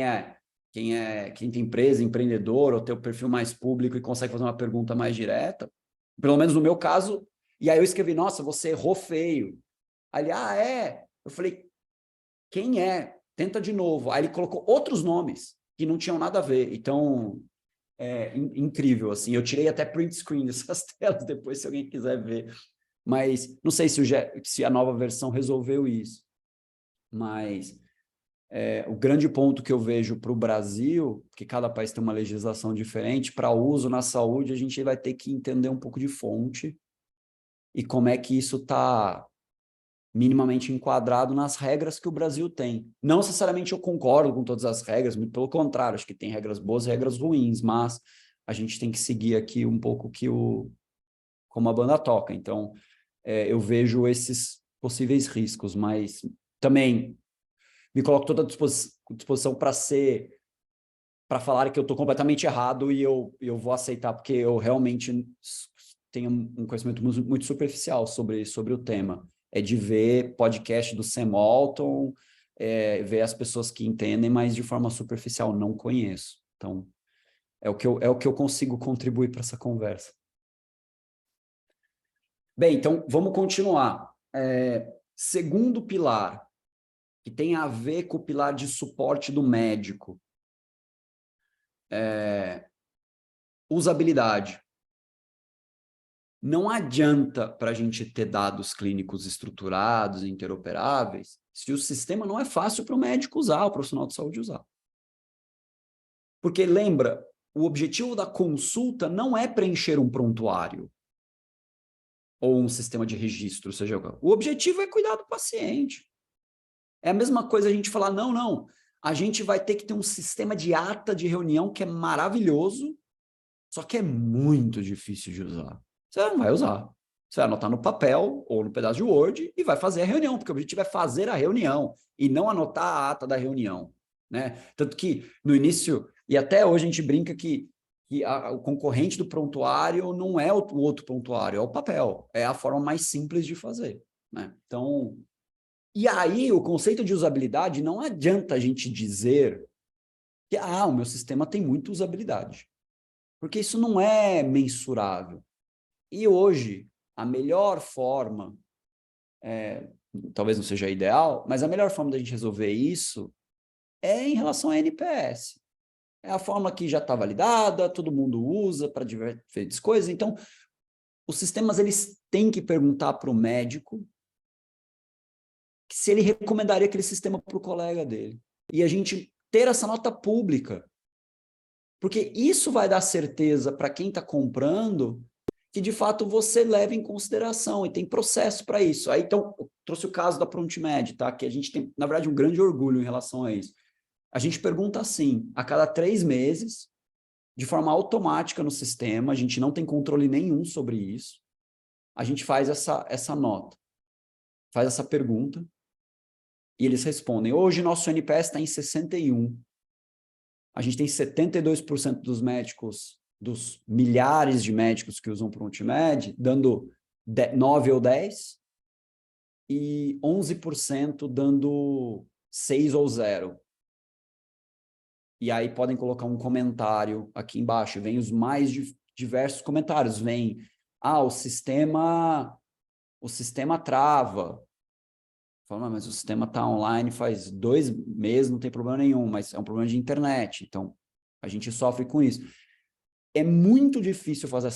tem empresa, empreendedor, ou tem o perfil mais público e consegue fazer uma pergunta mais direta. Pelo menos no meu caso. E aí eu escrevi, nossa, você errou feio. Aí ele, Eu falei, quem é? Tenta de novo. Aí ele colocou outros nomes que não tinham nada a ver. Então, incrível, assim. Eu tirei até print screen dessas telas depois, se alguém quiser ver. Mas não sei se a nova versão resolveu isso. Mas o grande ponto que eu vejo para o Brasil, que cada país tem uma legislação diferente, para uso na saúde, a gente vai ter que entender um pouco de fonte e como é que isso está minimamente enquadrado nas regras que o Brasil tem. Não necessariamente eu concordo com todas as regras, muito pelo contrário, acho que tem regras boas e regras ruins, mas a gente tem que seguir aqui um pouco como a banda toca. Então, eu vejo esses possíveis riscos, mas também me coloco toda à disposição para falar que eu estou completamente errado e eu vou aceitar, porque eu realmente tenho um conhecimento muito superficial sobre o tema. É de ver podcast do Sam Walton, ver as pessoas que entendem, mas de forma superficial, não conheço. Então, é o que eu consigo contribuir para essa conversa. Bem, então vamos continuar. Segundo pilar, que tem a ver com o pilar de suporte do médico. Usabilidade. Não adianta para a gente ter dados clínicos estruturados, interoperáveis, se o sistema não é fácil para o médico usar, o profissional de saúde usar. Porque, lembra, o objetivo da consulta não é preencher um prontuário ou um sistema de registro, seja o que for. O objetivo é cuidar do paciente. É a mesma coisa a gente falar, não, a gente vai ter que ter um sistema de ata de reunião que é maravilhoso, só que é muito difícil de usar. Você não vai usar. Você vai anotar no papel ou no pedaço de Word e vai fazer a reunião, porque o objetivo é fazer a reunião e não anotar a ata da reunião, né? Tanto que no início, e até hoje a gente brinca que o concorrente do prontuário não é o outro prontuário, é o papel. É a forma mais simples de fazer, né? Então, e aí o conceito de usabilidade não adianta a gente dizer que o meu sistema tem muita usabilidade, porque isso não é mensurável. E hoje, a melhor forma, talvez não seja ideal, mas a melhor forma da gente resolver isso é em relação a NPS. É a forma que já está validada, todo mundo usa para diferentes coisas. Então, os sistemas eles têm que perguntar para o médico se ele recomendaria aquele sistema para o colega dele. E a gente ter essa nota pública. Porque isso vai dar certeza para quem está comprando que, de fato, você leva em consideração, e tem processo para isso. Aí, então, eu trouxe o caso da ProntMed, tá? Que a gente tem, na verdade, um grande orgulho em relação a isso. A gente pergunta assim, a cada 3 meses, de forma automática no sistema, a gente não tem controle nenhum sobre isso, a gente faz essa nota, faz essa pergunta, e eles respondem. Hoje, nosso NPS está em 61. A gente tem 72% dos médicos, dos milhares de médicos que usam ProntMed, dando 9 ou 10, e 11% dando 6 ou 0. E aí podem colocar um comentário aqui embaixo, vem os mais diversos comentários, vem, o sistema trava. Fala, mas o sistema está online faz 2 meses, não tem problema nenhum, mas é um problema de internet, então a gente sofre com isso. É muito difícil fazer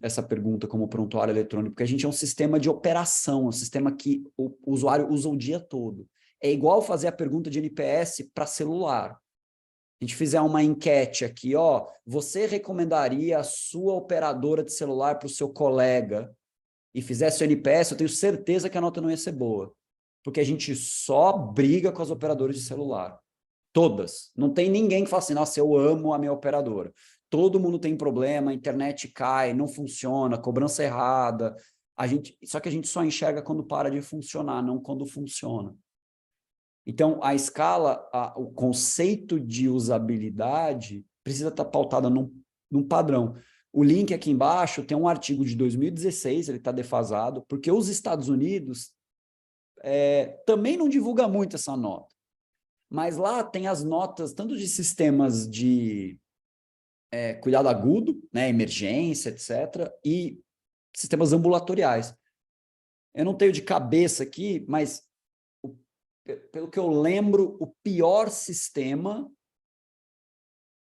essa pergunta como prontuário eletrônico, porque a gente é um sistema de operação, um sistema que o usuário usa o dia todo. É igual fazer a pergunta de NPS para celular. A gente fizer uma enquete aqui, você recomendaria a sua operadora de celular para o seu colega e fizesse o NPS, eu tenho certeza que a nota não ia ser boa. Porque a gente só briga com as operadoras de celular. Todas. Não tem ninguém que fala assim, nossa, eu amo a minha operadora. Todo mundo tem problema, a internet cai, não funciona, cobrança errada. Só que a gente só enxerga quando para de funcionar, não quando funciona. Então, a escala, o conceito de usabilidade precisa estar pautada num padrão. O link aqui embaixo tem um artigo de 2016, ele está defasado, porque os Estados Unidos também não divulga muito essa nota. Mas lá tem as notas, tanto de sistemas de cuidado agudo, né, emergência, etc., e sistemas ambulatoriais. Eu não tenho de cabeça aqui, mas pelo que eu lembro, o pior sistema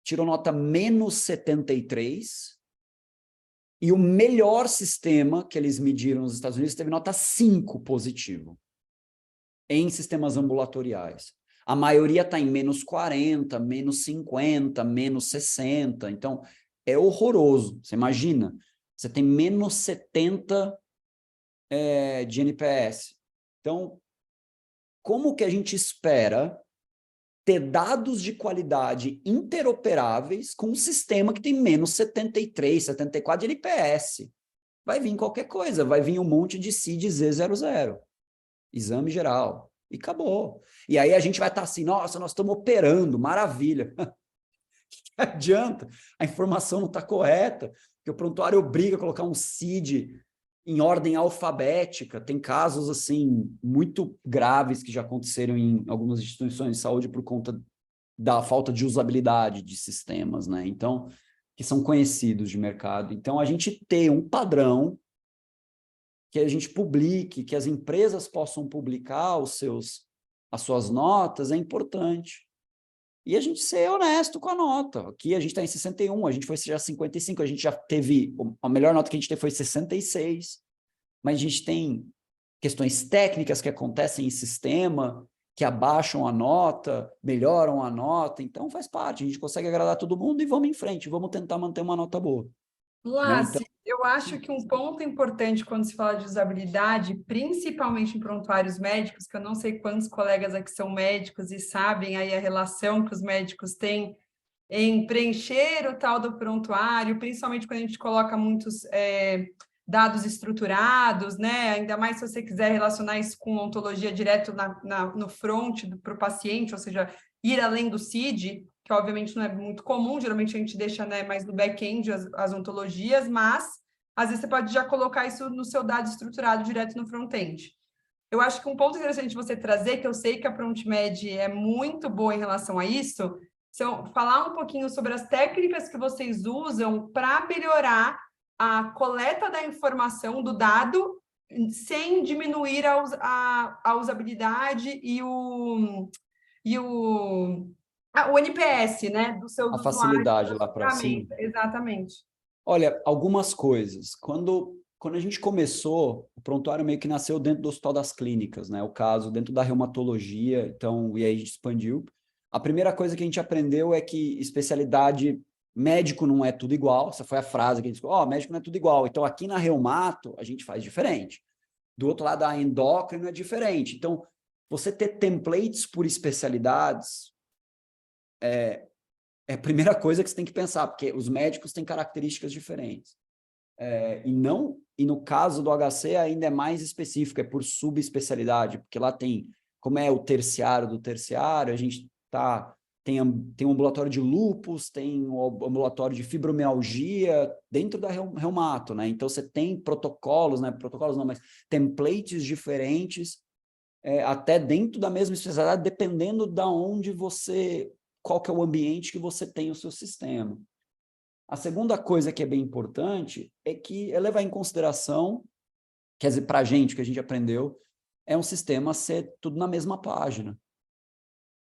tirou nota -73, e o melhor sistema que eles mediram nos Estados Unidos teve nota 5 positivo em sistemas ambulatoriais. A maioria está em -40, -50, -60. Então, é horroroso. Você imagina, você tem -70 de NPS. Então, como que a gente espera ter dados de qualidade interoperáveis com um sistema que tem -73, 74 de NPS? Vai vir qualquer coisa, vai vir um monte de CID Z00, exame geral, e acabou. E aí a gente vai estar assim, nossa, nós estamos operando, maravilha. O que adianta? A informação não está correta, porque o prontuário obriga a colocar um CID em ordem alfabética. Tem casos assim muito graves que já aconteceram em algumas instituições de saúde por conta da falta de usabilidade de sistemas, né? Então, que são conhecidos de mercado. Então, a gente tem um padrão que a gente publique, que as empresas possam publicar as suas notas, é importante. E a gente ser honesto com a nota. Aqui a gente está em 61, a gente foi já 55, a gente já teve, a melhor nota que a gente teve foi 66, mas a gente tem questões técnicas que acontecem em sistema, que abaixam a nota, melhoram a nota, então faz parte, a gente consegue agradar todo mundo e vamos em frente, vamos tentar manter uma nota boa. Laci, Então, eu acho que um ponto importante quando se fala de usabilidade, principalmente em prontuários médicos, que eu não sei quantos colegas aqui são médicos e sabem aí a relação que os médicos têm em preencher o tal do prontuário, principalmente quando a gente coloca muitos dados estruturados, né? Ainda mais se você quiser relacionar isso com ontologia direto no front para o paciente, ou seja, ir além do CID, que obviamente não é muito comum, geralmente a gente deixa, né, mais no back-end as ontologias, mas às vezes você pode já colocar isso no seu dado estruturado direto no front-end. Eu acho que um ponto interessante você trazer, que eu sei que a ProntMed é muito boa em relação a isso, falar um pouquinho sobre as técnicas que vocês usam para melhorar a coleta da informação do dado sem diminuir a usabilidade e o NPS, né, dos seus a usuários. facilidade lá para cima. Exatamente. Olha, algumas coisas. Quando a gente começou, o prontuário meio que nasceu dentro do Hospital das Clínicas, né? O caso dentro da reumatologia, então, e aí a gente expandiu. A primeira coisa que a gente aprendeu é que especialidade médico não é tudo igual. Essa foi a frase que a gente falou, médico não é tudo igual. Então, aqui na reumato, a gente faz diferente. Do outro lado, a endócrino é diferente. Então, você ter templates por especialidades é a primeira coisa que você tem que pensar, porque os médicos têm características diferentes. E no caso do HC ainda é mais específico, é por subespecialidade, porque lá tem, como é o terciário do terciário, a gente tem um ambulatório de lúpus, tem um ambulatório de fibromialgia dentro da reumato, né? Então você tem protocolos, né? Protocolos não, mas templates diferentes, até dentro da mesma especialidade, dependendo da onde qual que é o ambiente que você tem o seu sistema. A segunda coisa que é bem importante é que é levar em consideração, quer dizer, para a gente, o que a gente aprendeu, é um sistema ser tudo na mesma página.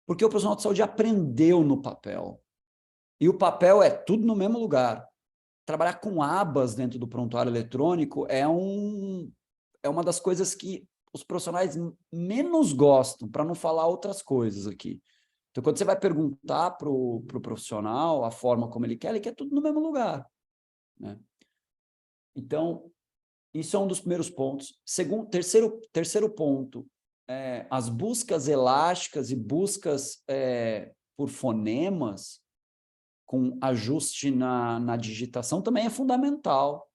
Porque o profissional de saúde aprendeu no papel. E o papel é tudo no mesmo lugar. Trabalhar com abas dentro do prontuário eletrônico é uma das coisas que os profissionais menos gostam, para não falar outras coisas aqui. Então, quando você vai perguntar para o profissional a forma como ele quer tudo no mesmo lugar, né? Então, isso é um dos primeiros pontos. Terceiro ponto, as buscas elásticas e buscas por fonemas, com ajuste na digitação, também é fundamental.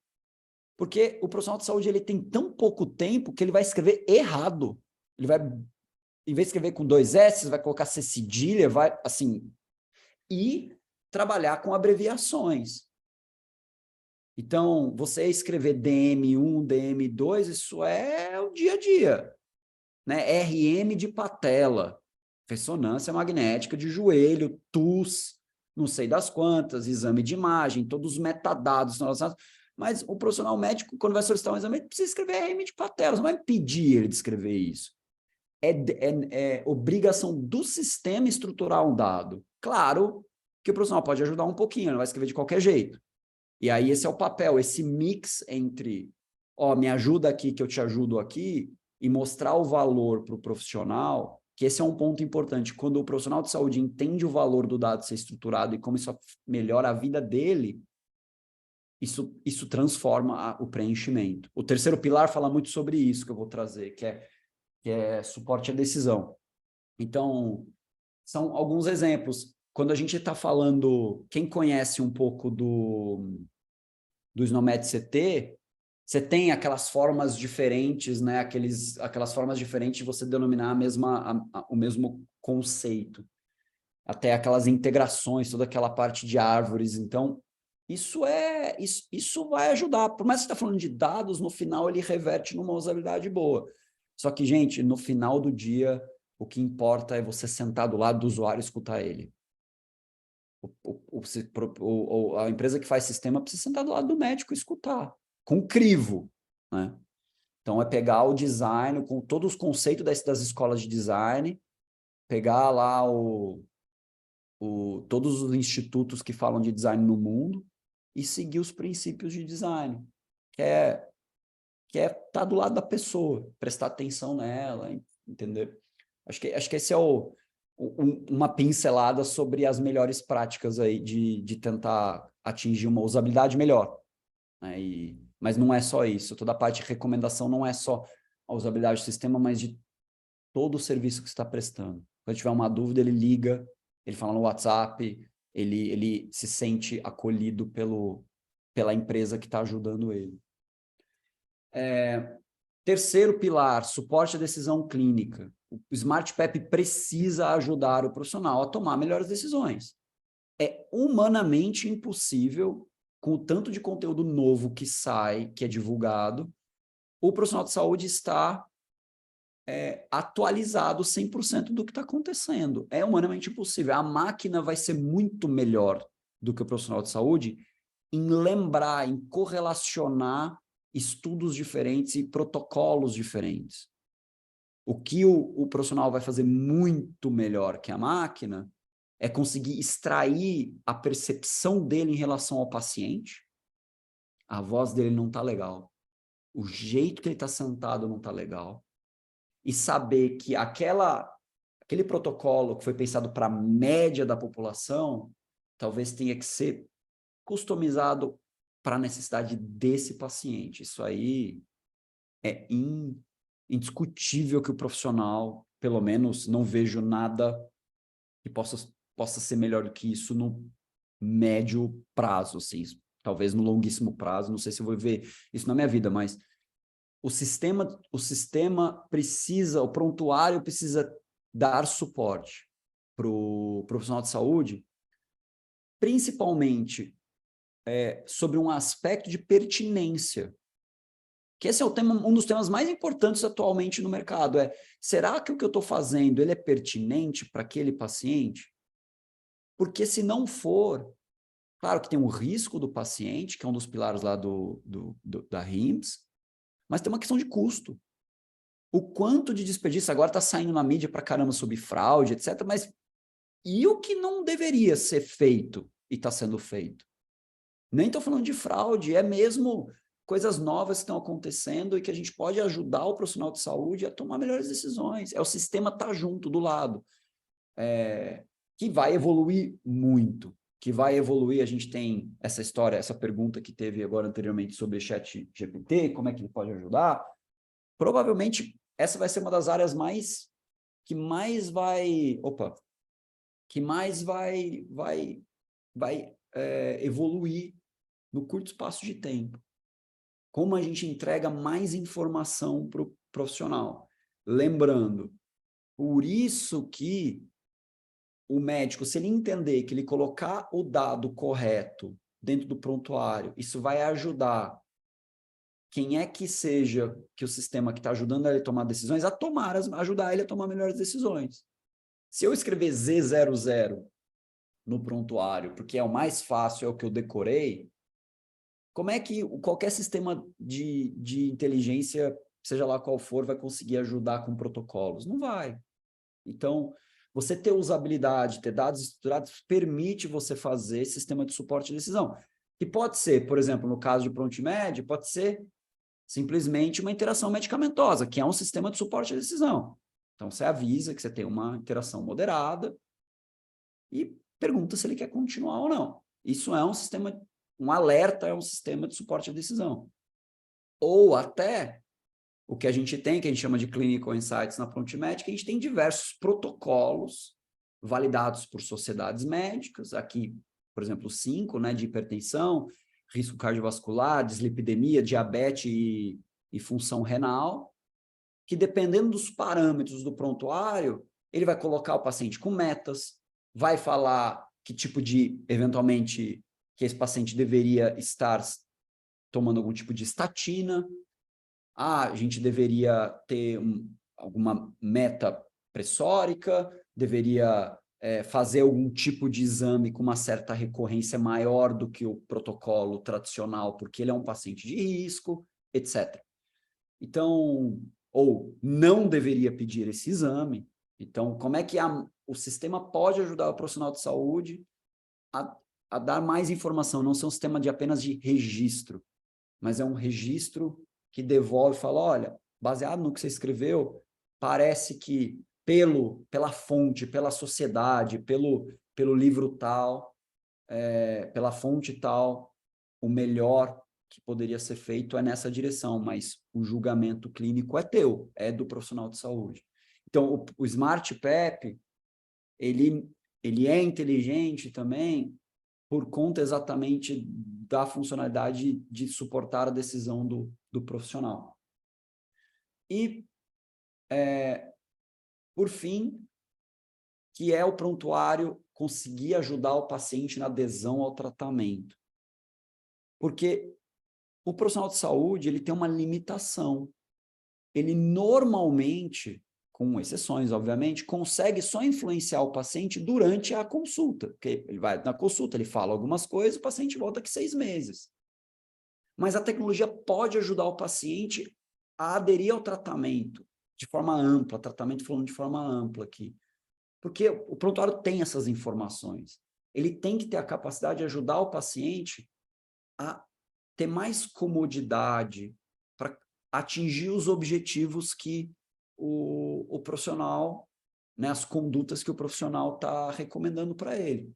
Porque o profissional de saúde ele tem tão pouco tempo que ele vai escrever errado. Ele vai... Em vez de escrever com 2 S, vai colocar C cedilha, vai assim, e trabalhar com abreviações. Então, você escrever DM1, DM2, isso é o dia a dia, né? RM de patela, ressonância magnética de joelho, TUS, não sei das quantas, exame de imagem, todos os metadados relacionados. Mas o profissional médico, quando vai solicitar um exame, ele precisa escrever RM de patela, você não vai pedir ele de escrever isso. É obrigação do sistema estruturar um dado. Claro que o profissional pode ajudar um pouquinho, não vai escrever de qualquer jeito. E aí esse é o papel, esse mix entre, me ajuda aqui que eu te ajudo aqui, e mostrar o valor para o profissional, que esse é um ponto importante. Quando o profissional de saúde entende o valor do dado ser estruturado e como isso melhora a vida dele, isso transforma o preenchimento. O terceiro pilar fala muito sobre isso que eu vou trazer, que é suporte à decisão. Então, são alguns exemplos. Quando a gente está falando, quem conhece um pouco do SNOMED CT, você tem aquelas formas diferentes, né? Aquelas formas diferentes de você denominar o mesmo conceito. Até aquelas integrações, toda aquela parte de árvores. Então, isso vai ajudar. Por mais que você está falando de dados, no final ele reverte numa usabilidade boa. Só que, gente, no final do dia, o que importa é você sentar do lado do usuário e escutar ele. A empresa que faz sistema precisa sentar do lado do médico e escutar, com crivo, né? Então, é pegar o design, com todos os conceitos das escolas de design, pegar lá todos os institutos que falam de design no mundo e seguir os princípios de design, que é estar do lado da pessoa, prestar atenção nela, entender? Acho que esse é uma pincelada sobre as melhores práticas aí de tentar atingir uma usabilidade melhor, né? Mas não é só isso, toda a parte de recomendação não é só a usabilidade do sistema, mas de todo o serviço que você está prestando. Quando tiver uma dúvida, ele liga, ele fala no WhatsApp, ele se sente acolhido pela empresa que está ajudando ele. Terceiro pilar, suporte à decisão clínica. O SmartPep precisa ajudar o profissional a tomar melhores decisões. É humanamente impossível, com o tanto de conteúdo novo que sai, que é divulgado, o profissional de saúde está atualizado 100% do que está acontecendo. É humanamente impossível. A máquina vai ser muito melhor do que o profissional de saúde em lembrar, em correlacionar estudos diferentes e protocolos diferentes. O que o profissional vai fazer muito melhor que a máquina é conseguir extrair a percepção dele em relação ao paciente. A voz dele não está legal. O jeito que ele está sentado não está legal. E saber que aquele protocolo que foi pensado para a média da população talvez tenha que ser customizado para a necessidade desse paciente. Isso aí é indiscutível que o profissional, pelo menos, não vejo nada que possa ser melhor do que isso no médio prazo, assim. Talvez no longuíssimo prazo, não sei se eu vou ver isso na minha vida, mas o sistema precisa, o prontuário precisa dar suporte para o profissional de saúde, principalmente sobre um aspecto de pertinência, que esse é um dos temas mais importantes atualmente no mercado, será que o que eu estou fazendo ele é pertinente para aquele paciente? Porque se não for, claro que tem um risco do paciente, que é um dos pilares lá da HIMSS, mas tem uma questão de custo. O quanto de desperdício, agora está saindo na mídia para caramba sobre fraude, etc., mas e o que não deveria ser feito e está sendo feito? Nem estou falando de fraude, é mesmo coisas novas que estão acontecendo e que a gente pode ajudar o profissional de saúde a tomar melhores decisões. O sistema está junto, do lado. Que vai evoluir muito. Que vai evoluir, a gente tem essa história, essa pergunta que teve agora anteriormente sobre ChatGPT, como é que ele pode ajudar. Provavelmente, essa vai ser uma das áreas que mais vai evoluir no curto espaço de tempo. Como a gente entrega mais informação para o profissional. Lembrando, por isso que o médico, se ele entender que ele colocar o dado correto dentro do prontuário, isso vai ajudar quem é que seja que o sistema que está ajudando ele a tomar decisões, ajudar ele a tomar melhores decisões. Se eu escrever Z00 no prontuário, porque é o mais fácil, é o que eu decorei, como é que qualquer sistema de inteligência, seja lá qual for, vai conseguir ajudar com protocolos? Não vai. Então, você ter usabilidade, ter dados estruturados, permite você fazer sistema de suporte de decisão. Que pode ser, por exemplo, no caso de Prontimed, pode ser simplesmente uma interação medicamentosa, que é um sistema de suporte de decisão. Então, você avisa que você tem uma interação moderada e pergunta se ele quer continuar ou não. Isso é um alerta, é um sistema de suporte à decisão. Ou até o que a gente tem, que a gente chama de Clinical Insights na Prontimed, que a gente tem diversos protocolos validados por sociedades médicas, aqui, por exemplo, 5, né, de hipertensão, risco cardiovascular, dislipidemia, diabetes e função renal, que dependendo dos parâmetros do prontuário, ele vai colocar o paciente com metas, vai falar que tipo eventualmente, que esse paciente deveria estar tomando algum tipo de estatina, a gente deveria ter alguma meta pressórica, deveria fazer algum tipo de exame com uma certa recorrência maior do que o protocolo tradicional, porque ele é um paciente de risco, etc. Então, ou não deveria pedir esse exame. Então, como é que o sistema pode ajudar o profissional de saúde a dar mais informação? Não ser um sistema apenas de registro, mas é um registro que devolve e fala, olha, baseado no que você escreveu, parece que pela fonte, pela sociedade, pelo livro tal, pela fonte tal, o melhor que poderia ser feito é nessa direção, mas o julgamento clínico é teu, é do profissional de saúde. Então, o Smart PEP, ele é inteligente também por conta exatamente da funcionalidade de suportar a decisão do profissional. E, por fim, que é o prontuário conseguir ajudar o paciente na adesão ao tratamento. Porque o profissional de saúde, ele tem uma limitação. Ele normalmente, com exceções, obviamente, consegue só influenciar o paciente durante a consulta. Porque ele vai na consulta, ele fala algumas coisas, o paciente volta daqui 6 meses. Mas a tecnologia pode ajudar o paciente a aderir ao tratamento de forma ampla, tratamento falando de forma ampla aqui. Porque o prontuário tem essas informações. Ele tem que ter a capacidade de ajudar o paciente a ter mais comodidade para atingir os objetivos que o profissional, né, as condutas que o profissional está recomendando para ele.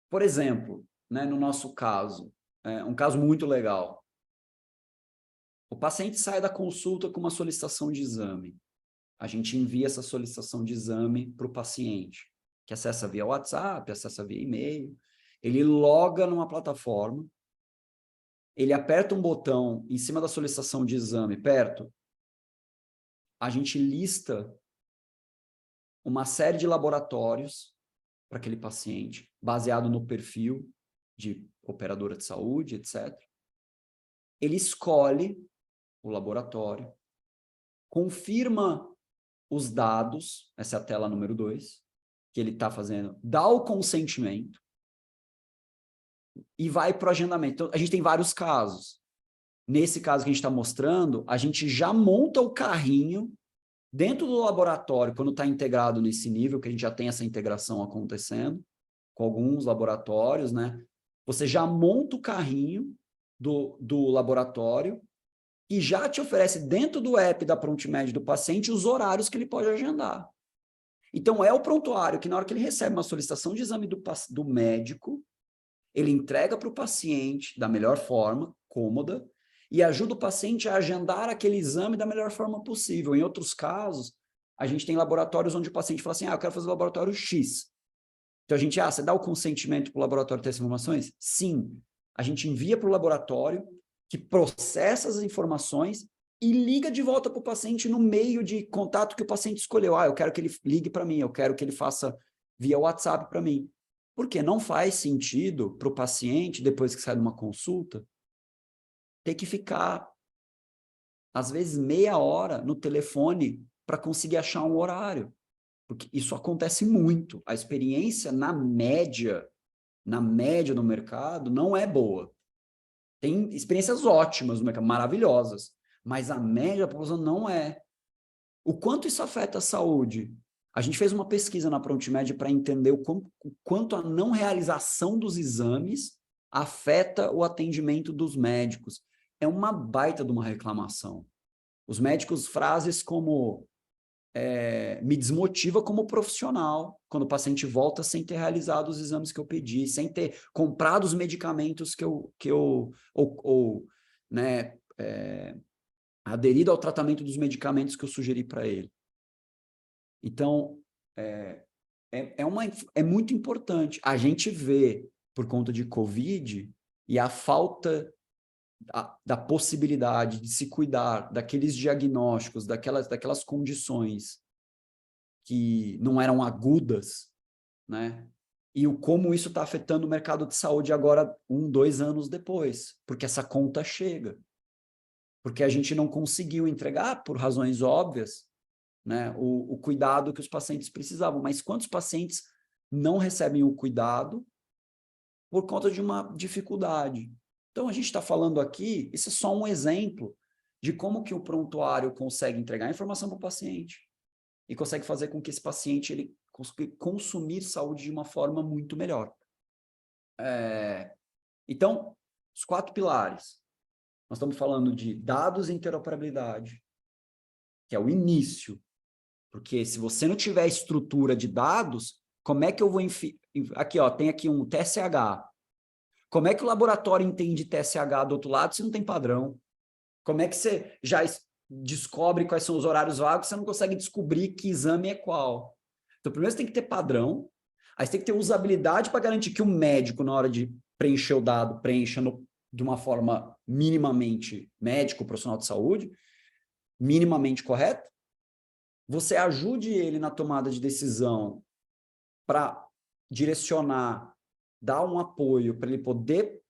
Por exemplo, né, no nosso caso, um caso muito legal. O paciente sai da consulta com uma solicitação de exame. A gente envia essa solicitação de exame para o paciente, que acessa via WhatsApp, acessa via e-mail. Ele loga numa plataforma, ele aperta um botão em cima da solicitação de exame, perto, a gente lista uma série de laboratórios para aquele paciente, baseado no perfil de operadora de saúde, etc. Ele escolhe o laboratório, confirma os dados, essa é a tela número 2, que ele está fazendo, dá o consentimento, e vai para o agendamento. Então, a gente tem vários casos. Nesse caso que a gente está mostrando, a gente já monta o carrinho dentro do laboratório, quando está integrado nesse nível, que a gente já tem essa integração acontecendo, com alguns laboratórios, né? Você já monta o carrinho do laboratório e já te oferece dentro do app da ProntMed do paciente os horários que ele pode agendar. Então, é o prontuário que na hora que ele recebe uma solicitação de exame do médico, ele entrega para o paciente da melhor forma, cômoda, e ajuda o paciente a agendar aquele exame da melhor forma possível. Em outros casos, a gente tem laboratórios onde o paciente fala assim, eu quero fazer o laboratório X. Então, a gente, você dá o consentimento para o laboratório ter essas informações? Sim. A gente envia para o laboratório, que processa as informações e liga de volta para o paciente no meio de contato que o paciente escolheu. Eu quero que ele ligue para mim, eu quero que ele faça via WhatsApp para mim. Porque não faz sentido para o paciente, depois que sai de uma consulta, ter que ficar, às vezes, meia hora no telefone para conseguir achar um horário. Porque isso acontece muito. A experiência, na média do mercado, não é boa. Tem experiências ótimas no mercado, maravilhosas, mas a média da população não é. O quanto isso afeta a saúde? A gente fez uma pesquisa na ProntMed para entender o quanto a não realização dos exames afeta o atendimento dos médicos. É uma baita de uma reclamação. Os médicos, frases como me desmotiva como profissional, quando o paciente volta sem ter realizado os exames que eu pedi, sem ter comprado os medicamentos aderido ao tratamento dos medicamentos que eu sugeri para ele. Então, é muito importante. A gente vê, por conta de Covid, e a falta da possibilidade de se cuidar daqueles diagnósticos, daquelas condições que não eram agudas, né? E como isso está afetando o mercado de saúde agora, 1, 2 anos depois, porque essa conta chega. Porque a gente não conseguiu entregar, por razões óbvias, né, o cuidado que os pacientes precisavam. Mas quantos pacientes não recebem o cuidado por conta de uma dificuldade? Então, a gente está falando aqui, isso é só um exemplo de como que o prontuário consegue entregar informação para o paciente e consegue fazer com que esse paciente ele consiga consumir saúde de uma forma muito melhor. Então, os 4 pilares. Nós estamos falando de dados e interoperabilidade, que é o início. Porque se você não tiver estrutura de dados, como é que eu vou... Aqui, ó, tem aqui um TSH. Como é que o laboratório entende TSH do outro lado se não tem padrão? Como é que você já descobre quais são os horários vagos se você não consegue descobrir que exame é qual? Então, primeiro você tem que ter padrão, aí você tem que ter usabilidade para garantir que o médico, na hora de preencher o dado, preencha de uma forma minimamente médico, profissional de saúde, minimamente correta. Você ajude ele na tomada de decisão para direcionar, dar um apoio para ele poder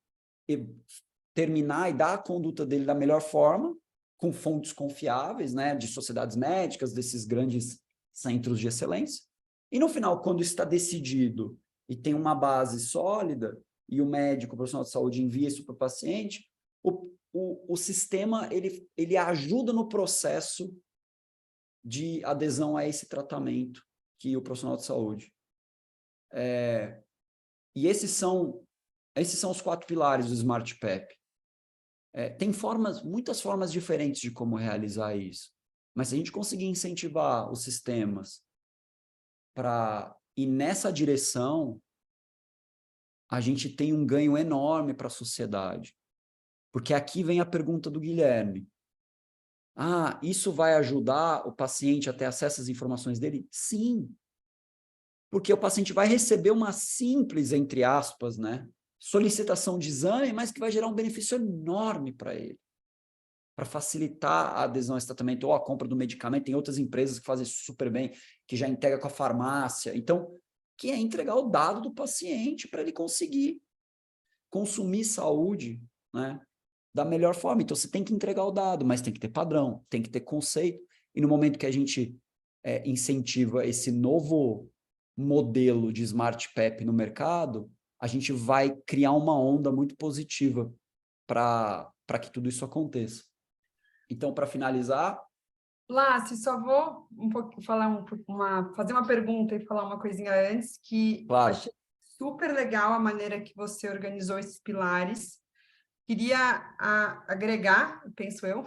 terminar e dar a conduta dele da melhor forma, com fontes confiáveis, né, de sociedades médicas, desses grandes centros de excelência. E no final, quando está decidido e tem uma base sólida, e o médico, o profissional de saúde envia isso para o paciente, o sistema ele ajuda no processo de adesão a esse tratamento que o profissional de saúde. E esses são os 4 pilares do Smart PEP. Tem muitas formas diferentes de como realizar isso, mas se a gente conseguir incentivar os sistemas para ir nessa direção, a gente tem um ganho enorme para a sociedade. Porque aqui vem a pergunta do Guilherme. Isso vai ajudar o paciente a ter acesso às informações dele? Sim. Porque o paciente vai receber uma simples, entre aspas, né, solicitação de exame, mas que vai gerar um benefício enorme para ele. Para facilitar a adesão a esse tratamento ou a compra do medicamento. Tem outras empresas que fazem isso super bem, que já integra com a farmácia. Então, que é entregar o dado do paciente para ele conseguir consumir saúde, né, da melhor forma. Então, você tem que entregar o dado, mas tem que ter padrão, tem que ter conceito. E no momento que a gente incentiva esse novo modelo de Smart PEP no mercado, a gente vai criar uma onda muito positiva para que tudo isso aconteça. Então, para finalizar... Lácio, só vou fazer uma pergunta e falar uma coisinha antes, que Claro. Achei super legal a maneira que você organizou esses pilares. Queria agregar, penso eu,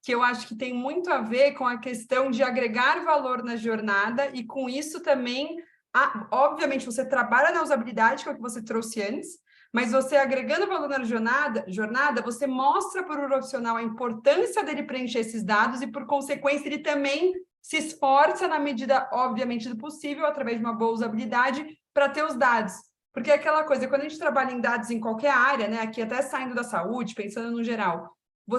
que eu acho que tem muito a ver com a questão de agregar valor na jornada e com isso também, obviamente, você trabalha na usabilidade, que é o que você trouxe antes, mas você agregando valor na jornada, você mostra para o profissional a importância dele preencher esses dados e, por consequência, ele também se esforça na medida, obviamente, do possível, através de uma boa usabilidade, para ter os dados. Porque é aquela coisa, quando a gente trabalha em dados em qualquer área, né, aqui até saindo da saúde, pensando no geral,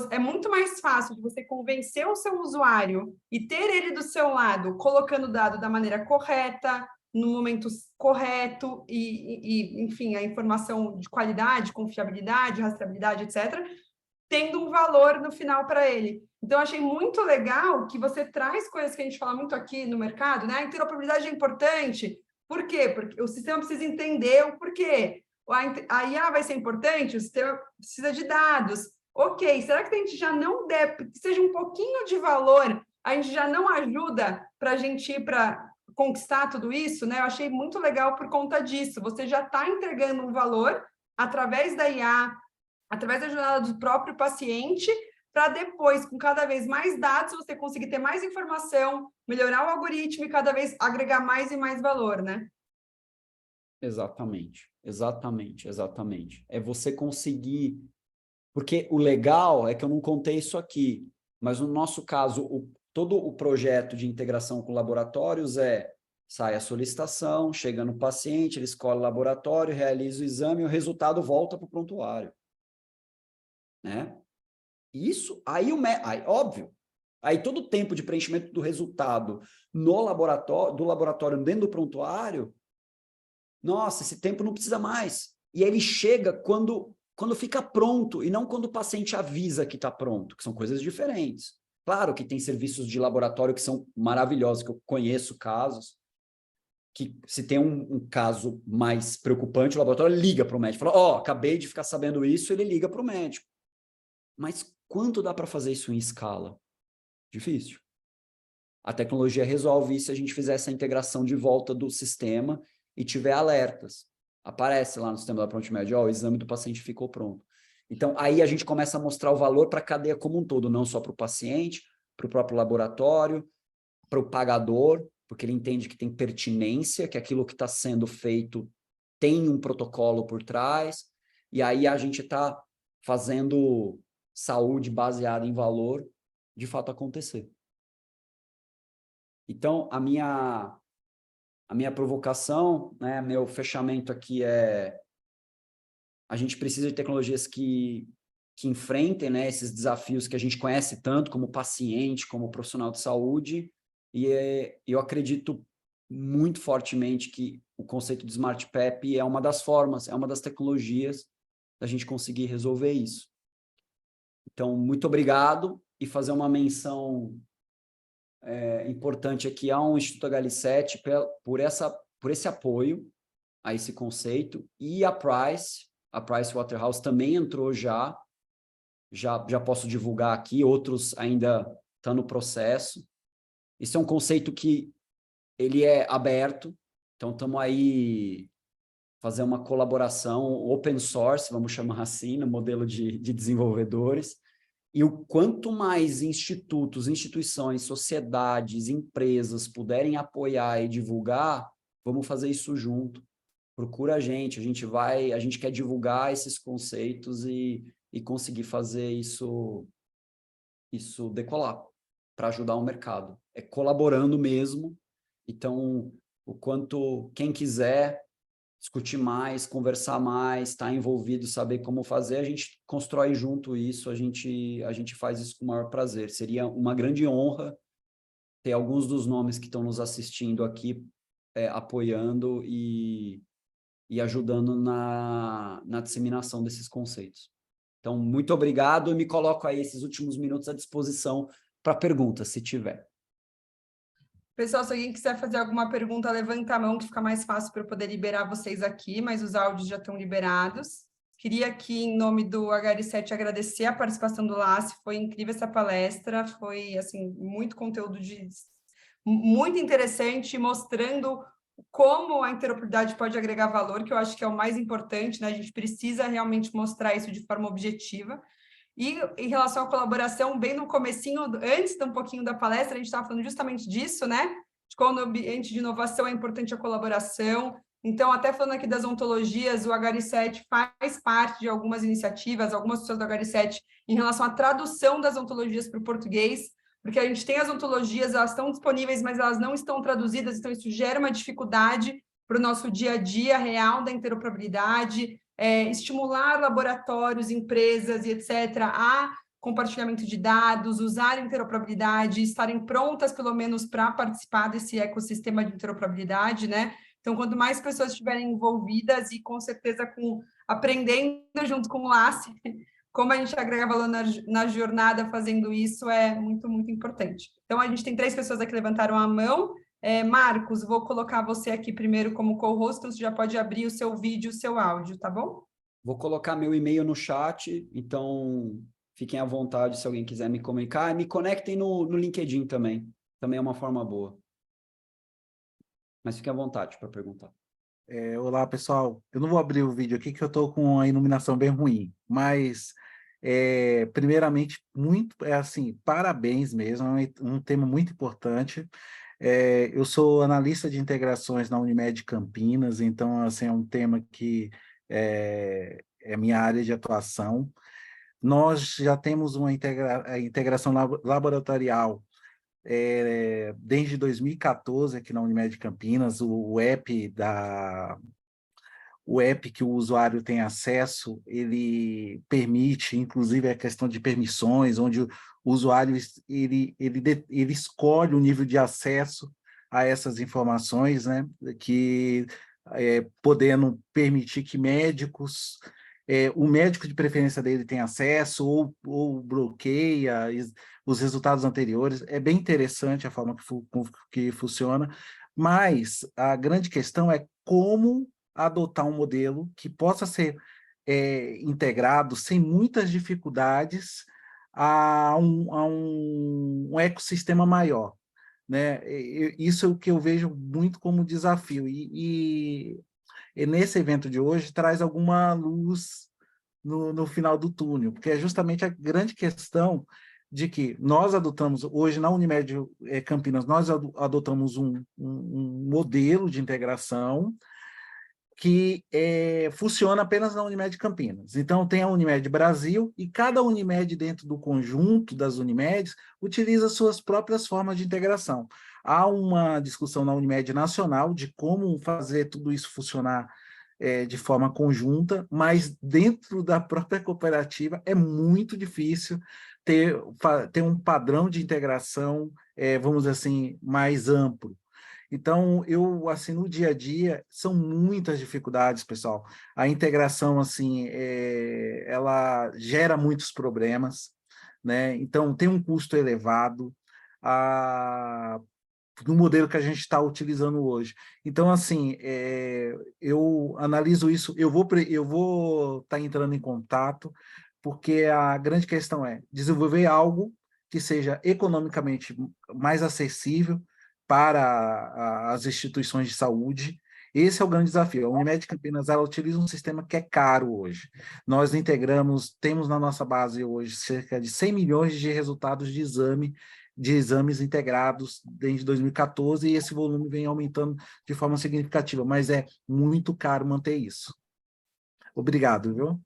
é muito mais fácil de você convencer o seu usuário e ter ele do seu lado, colocando o dado da maneira correta, no momento correto enfim, a informação de qualidade, confiabilidade, rastreabilidade, etc., tendo um valor no final para ele. Então, achei muito legal que você traz coisas que a gente fala muito aqui no mercado, né? A interoperabilidade é importante. Por quê? Porque o sistema precisa entender o porquê. A IA vai ser importante, o sistema precisa de dados. Ok, será que a gente já não der, que seja um pouquinho de valor, a gente já não ajuda para a gente ir para conquistar tudo isso, né? Eu achei muito legal por conta disso. Você já está entregando um valor através da IA, através da jornada do próprio paciente, para depois, com cada vez mais dados, você conseguir ter mais informação, melhorar o algoritmo e cada vez agregar mais e mais valor, né? Exatamente. É você conseguir... Porque o legal é que eu não contei isso aqui, mas no nosso caso, todo o projeto de integração com laboratórios sai a solicitação, chega no paciente, ele escolhe o laboratório, realiza o exame e o resultado volta para o prontuário. Né? Isso, aí óbvio, aí todo o tempo de preenchimento do resultado do laboratório dentro do prontuário, nossa, esse tempo não precisa mais. E aí ele chega quando fica pronto, e não quando o paciente avisa que está pronto, que são coisas diferentes. Claro que tem serviços de laboratório que são maravilhosos, que eu conheço casos, que se tem um caso mais preocupante, o laboratório liga para o médico, fala, acabei de ficar sabendo isso, ele liga para o médico. Mas quanto dá para fazer isso em escala? Difícil. A tecnologia resolve isso se a gente fizer essa integração de volta do sistema e tiver alertas. Aparece lá no sistema da ProntMed, o exame do paciente ficou pronto. Então, aí a gente começa a mostrar o valor para a cadeia como um todo, não só para o paciente, para o próprio laboratório, para o pagador, porque ele entende que tem pertinência, que aquilo que está sendo feito tem um protocolo por trás, e aí a gente está fazendo saúde baseada em valor de fato acontecer. Então, a minha provocação, né, meu fechamento aqui é a gente precisa de tecnologias que enfrentem, né, esses desafios que a gente conhece tanto como paciente, como profissional de saúde, e eu acredito muito fortemente que o conceito de Smart PEP é uma das formas, é uma das tecnologias da gente conseguir resolver isso. Então, muito obrigado, e fazer uma menção importante aqui ao Instituto HL7 por esse apoio a esse conceito, e a Pricewaterhouse também entrou já posso divulgar aqui, outros ainda estão no processo. Isso é um conceito que ele é aberto, então estamos aí fazer uma colaboração open source, vamos chamar assim, no modelo de desenvolvedores, e o quanto mais institutos, instituições, sociedades, empresas puderem apoiar e divulgar, vamos fazer isso junto. Procura a gente quer divulgar esses conceitos e conseguir fazer isso decolar, para ajudar o mercado. É colaborando mesmo. Então, quem quiser discutir mais, conversar mais, estar envolvido, saber como fazer, a gente constrói junto isso, a gente faz isso com o maior prazer. Seria uma grande honra ter alguns dos nomes que estão nos assistindo aqui apoiando e ajudando na disseminação desses conceitos. Então, muito obrigado, e me coloco aí esses últimos minutos à disposição para perguntas, se tiver. Pessoal, se alguém quiser fazer alguma pergunta, levanta a mão, que fica mais fácil para eu poder liberar vocês aqui, mas os áudios já estão liberados. Queria aqui, em nome do HL7, agradecer a participação do LACE, foi incrível essa palestra, foi, assim, muito conteúdo muito interessante, mostrando como a interoperabilidade pode agregar valor, que eu acho que é o mais importante, né? A gente precisa realmente mostrar isso de forma objetiva. E em relação à colaboração, bem no comecinho, antes de um pouquinho da palestra, a gente estava falando justamente disso, né? De como no ambiente de inovação é importante a colaboração. Então, até falando aqui das ontologias, o HL7 faz parte de algumas iniciativas, algumas pessoas do HL7, em relação à tradução das ontologias para o português, porque a gente tem as ontologias, elas estão disponíveis, mas elas não estão traduzidas, então isso gera uma dificuldade para o nosso dia a dia real da interoperabilidade, estimular laboratórios, empresas e etc. a compartilhamento de dados, usar interoperabilidade, estarem prontas, pelo menos, para participar desse ecossistema de interoperabilidade, né? Então, quanto mais pessoas estiverem envolvidas e, com certeza, aprendendo junto com o LACE, como a gente agrega valor na jornada fazendo isso, é muito, muito importante. Então, a gente tem 3 pessoas aqui que levantaram a mão. Marcos, vou colocar você aqui primeiro como co-host, então você já pode abrir o seu vídeo, o seu áudio, tá bom? Vou colocar meu e-mail no chat, então fiquem à vontade se alguém quiser me comunicar. Me conectem no LinkedIn também é uma forma boa. Mas fiquem à vontade para perguntar. Olá, pessoal. Eu não vou abrir o vídeo aqui, que eu estou com a iluminação bem ruim, mas, primeiramente, parabéns mesmo, é um tema muito importante. Eu sou analista de integrações na Unimed Campinas, então, assim, é um tema que é minha área de atuação. Nós já temos uma integração laboratorial desde 2014 aqui na Unimed Campinas, o app que o usuário tem acesso, ele permite, inclusive, a questão de permissões, onde o usuário ele escolhe o nível de acesso a essas informações, né? Que podendo permitir que médicos, o médico de preferência dele tem acesso ou bloqueia os resultados anteriores. É bem interessante a forma que funciona, Mas a grande questão é como adotar um modelo que possa ser integrado sem muitas dificuldades a um ecossistema maior, né? Isso é o que eu vejo muito como desafio. E nesse evento de hoje traz alguma luz no final do túnel, porque é justamente a grande questão de que nós adotamos, hoje na Unimed Campinas, nós adotamos um modelo de integração que funciona apenas na Unimed Campinas. Então, tem a Unimed Brasil, e cada Unimed dentro do conjunto das Unimedes utiliza suas próprias formas de integração. Há uma discussão na Unimed Nacional de como fazer tudo isso funcionar de forma conjunta, mas dentro da própria cooperativa é muito difícil ter um padrão de integração, vamos dizer assim, mais amplo. Então, assim, no dia a dia, são muitas dificuldades, pessoal. A integração, assim, ela gera muitos problemas, né? Então, tem um custo elevado no modelo que a gente está utilizando hoje. Então, assim, eu analiso isso, eu vou estar entrando em contato, porque a grande questão é desenvolver algo que seja economicamente mais acessível para as instituições de saúde. Esse é o grande desafio. A Unimed Campinas, ela utiliza um sistema que é caro hoje. Nós temos na nossa base hoje cerca de 100 milhões de resultados de exames integrados desde 2014, e esse volume vem aumentando de forma significativa, mas é muito caro manter isso. Obrigado, viu?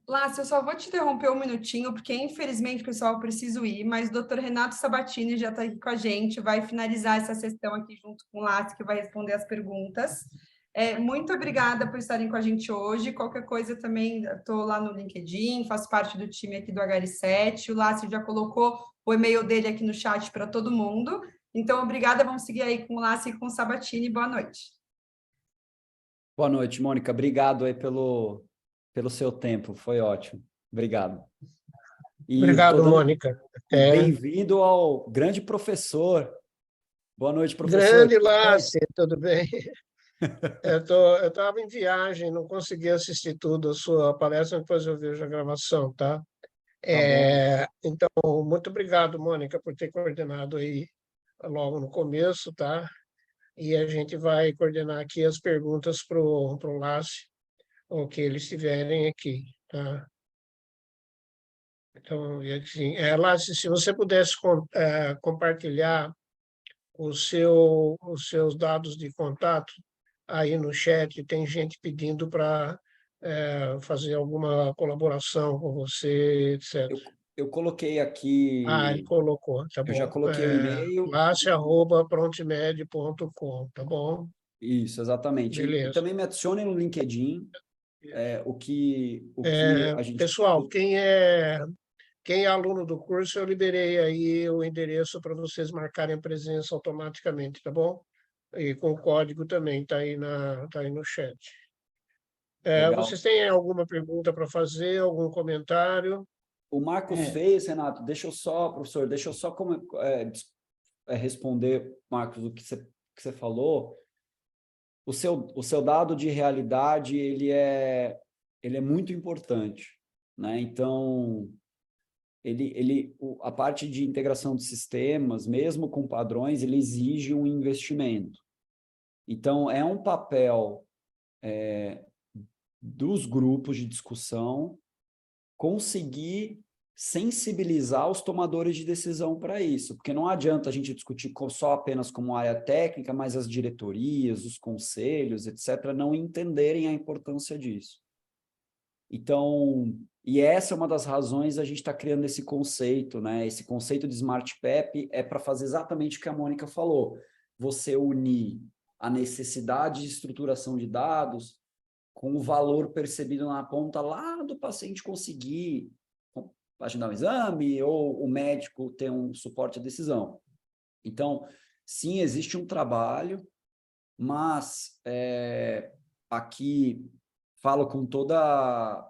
Lácio, eu só vou te interromper um minutinho, porque infelizmente, pessoal, eu preciso ir, mas o doutor Renato Sabatini já está aqui com a gente, vai finalizar essa sessão aqui junto com o Lácio, que vai responder as perguntas. Muito obrigada por estarem com a gente hoje. Qualquer coisa também, estou lá no LinkedIn, faço parte do time aqui do HR7, o Lácio já colocou o e-mail dele aqui no chat para todo mundo. Então, obrigada, vamos seguir aí com o Lácio e com o Sabatini. Boa noite. Boa noite, Mônica. Obrigado aí pelo seu tempo, foi ótimo. Obrigado. E obrigado, Mônica. Bem-vindo ao grande professor. Boa noite, professor. Grande Lácio, tudo bem? Eu estava em viagem, não consegui assistir tudo a sua palestra, depois eu vejo a gravação, tá? Então, muito obrigado, Mônica, por ter coordenado aí logo no começo, tá? E a gente vai coordenar aqui as perguntas para o Lácio, o que eles tiverem aqui, tá? Então, assim, Lácio, se você pudesse compartilhar os seus dados de contato aí no chat, tem gente pedindo para fazer alguma colaboração com você, etc. Eu coloquei aqui... ele colocou, tá bom. Eu já coloquei o e-mail. Lácio@prontmed.com, tá bom? Isso, exatamente. Beleza. E também me adicione no LinkedIn, o que a gente... Pessoal, quem é aluno do curso, eu liberei aí o endereço para vocês marcarem a presença automaticamente, tá bom? E com o código também, tá aí no chat. Vocês têm alguma pergunta para fazer, algum comentário? O Marcos fez, Renato, professor, deixa eu só responder, Marcos, o que você falou. O seu dado de realidade, ele é muito importante, né? Então, a parte de integração de sistemas, mesmo com padrões, ele exige um investimento. Então, é um papel dos grupos de discussão conseguir sensibilizar os tomadores de decisão para isso, porque não adianta a gente discutir só apenas como área técnica, mas as diretorias, os conselhos, etc., não entenderem a importância disso. Então, e essa é uma das razões a gente está criando esse conceito, né? Esse conceito de Smart PEP é para fazer exatamente o que a Mônica falou, você unir a necessidade de estruturação de dados com o valor percebido na ponta lá do paciente conseguir agendar um exame ou o médico ter um suporte à decisão. Então, sim, existe um trabalho, mas aqui falo com toda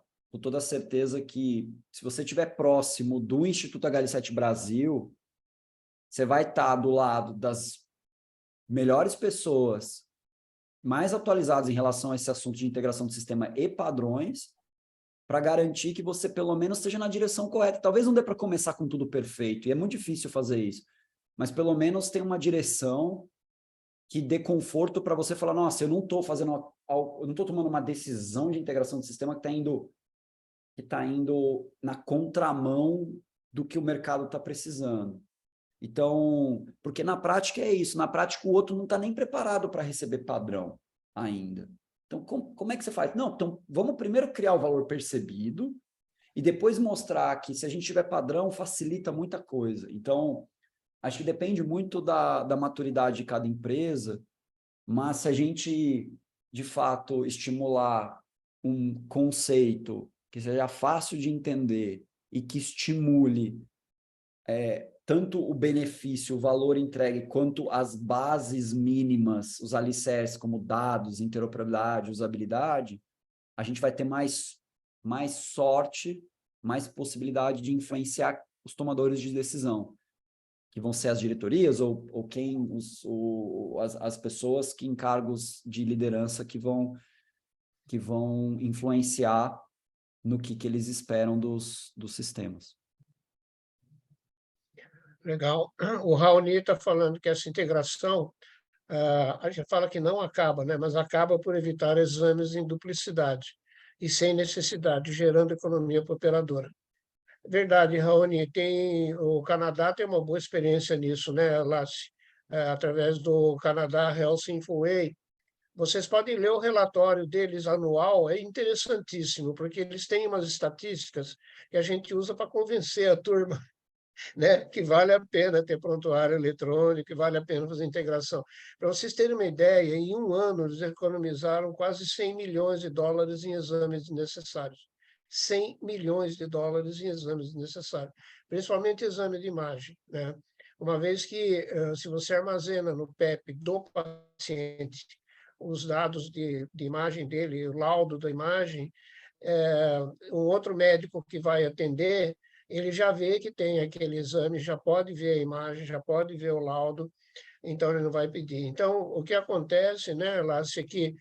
certeza que se você estiver próximo do Instituto HL7 Brasil, você vai estar do lado melhores pessoas, mais atualizadas em relação a esse assunto de integração do sistema e padrões, para garantir que você pelo menos esteja na direção correta. Talvez não dê para começar com tudo perfeito, e é muito difícil fazer isso, mas pelo menos tem uma direção que dê conforto para você falar, nossa, eu não estou tomando uma decisão de integração do sistema que tá indo na contramão do que o mercado está precisando. Então, porque na prática é isso, na prática o outro não está nem preparado para receber padrão ainda. Então, como é que você faz? Não, então vamos primeiro criar o valor percebido e depois mostrar que se a gente tiver padrão, facilita muita coisa. Então, acho que depende muito da maturidade de cada empresa, mas se a gente, de fato, estimular um conceito que seja fácil de entender e que estimule tanto o benefício, o valor entregue, quanto as bases mínimas, os alicerces como dados, interoperabilidade, usabilidade, a gente vai ter mais sorte, mais possibilidade de influenciar os tomadores de decisão, que vão ser as diretorias ou as pessoas que em cargos de liderança que vão influenciar no que eles esperam dos sistemas. Legal. O Raoni está falando que essa integração, a gente fala que não acaba, né? Mas acaba por evitar exames em duplicidade e sem necessidade, gerando economia para a operadora. Verdade, Raoni, o Canadá tem uma boa experiência nisso, né, Lassi? Através do Canadá Health Infoway. Vocês podem ler o relatório deles anual, é interessantíssimo, porque eles têm umas estatísticas que a gente usa para convencer a turma, né, que vale a pena ter prontuário eletrônico, que vale a pena fazer integração. Para vocês terem uma ideia, em um ano eles economizaram quase 100 milhões de dólares em exames necessários. 100 milhões de dólares em exames necessários, principalmente exame de imagem, né? Uma vez que, se você armazena no PEP do paciente os dados de imagem dele, o laudo da imagem, um outro médico que vai atender, ele já vê que tem aquele exame, já pode ver a imagem, já pode ver o laudo, então ele não vai pedir. Então, o que acontece, né, Lácia, é que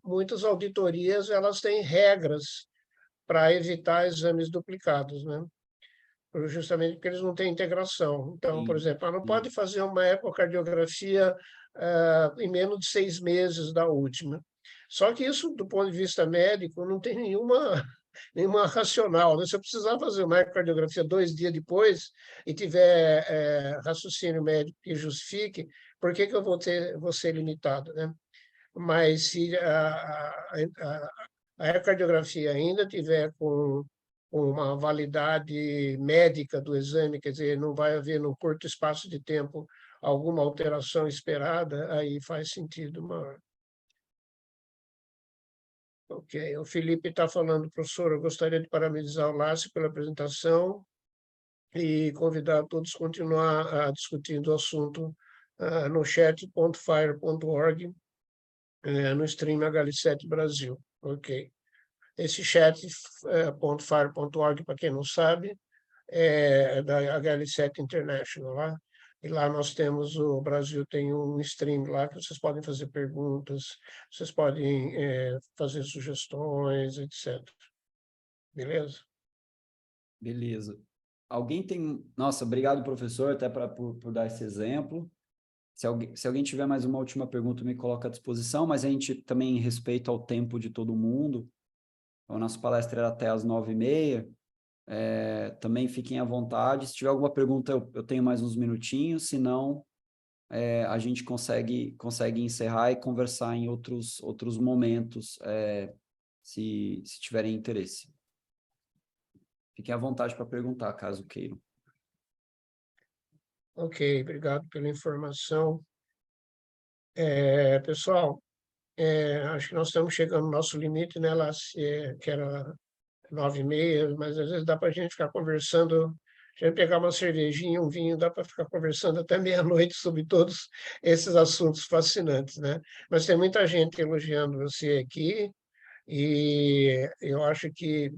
muitas auditorias elas têm regras para evitar exames duplicados, né? Justamente porque eles não têm integração. Então, por exemplo, não pode fazer uma ecocardiografia em menos de 6 meses da última. Só que isso, do ponto de vista médico, não tem nenhuma racional, né? Se eu precisar fazer uma ecocardiografia 2 dias depois e tiver raciocínio médico que justifique, por que eu vou ser limitado, né? Mas se a ecocardiografia ainda tiver com uma validade médica do exame, quer dizer, não vai haver no curto espaço de tempo alguma alteração esperada, aí faz sentido maior. Ok, o Felipe está falando, professor, eu gostaria de parabenizar o Lácio pela apresentação e convidar todos a continuar discutindo o assunto no chat.fire.org, no stream HL7 Brasil. Ok. Esse chat.fire.org, para quem não sabe, é da HL7 International lá. E lá nós temos, o Brasil tem um stream lá que vocês podem fazer perguntas, vocês podem fazer sugestões, etc. Beleza? Beleza. Alguém tem... Nossa, obrigado, professor, até por dar esse exemplo. Se alguém tiver mais uma última pergunta, me coloca à disposição, mas a gente também respeita ao tempo de todo mundo. A nossa palestra era até às 9h30. Também fiquem à vontade. Se tiver alguma pergunta, eu tenho mais uns minutinhos. Se não, a gente consegue encerrar e conversar em outros momentos, se tiverem interesse. Fiquem à vontade para perguntar, caso queiram. Ok, obrigado pela informação. Pessoal, acho que nós estamos chegando no nosso limite, né, que era 9h30, mas às vezes dá para a gente ficar conversando, a gente pegar uma cervejinha, um vinho, dá para ficar conversando até meia-noite sobre todos esses assuntos fascinantes, né? Mas tem muita gente elogiando você aqui, e eu acho que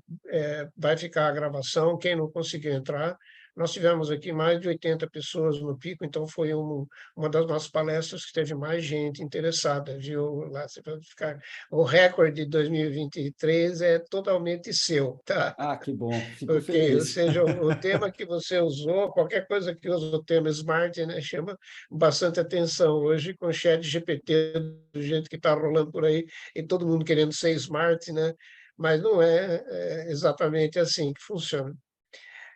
vai ficar a gravação, quem não conseguiu entrar, Nós tivemos aqui mais de 80 pessoas no pico, então foi uma das nossas palestras que teve mais gente interessada, viu? Lá, você pode ficar... O recorde de 2023 é totalmente seu, tá? Ah, que bom, fico Ok, ou feliz. seja, o tema que você usou, qualquer coisa que usa o tema Smart, né, chama bastante atenção hoje com o chat GPT, do jeito que está rolando por aí, e todo mundo querendo ser Smart, né? Mas não é exatamente assim que funciona.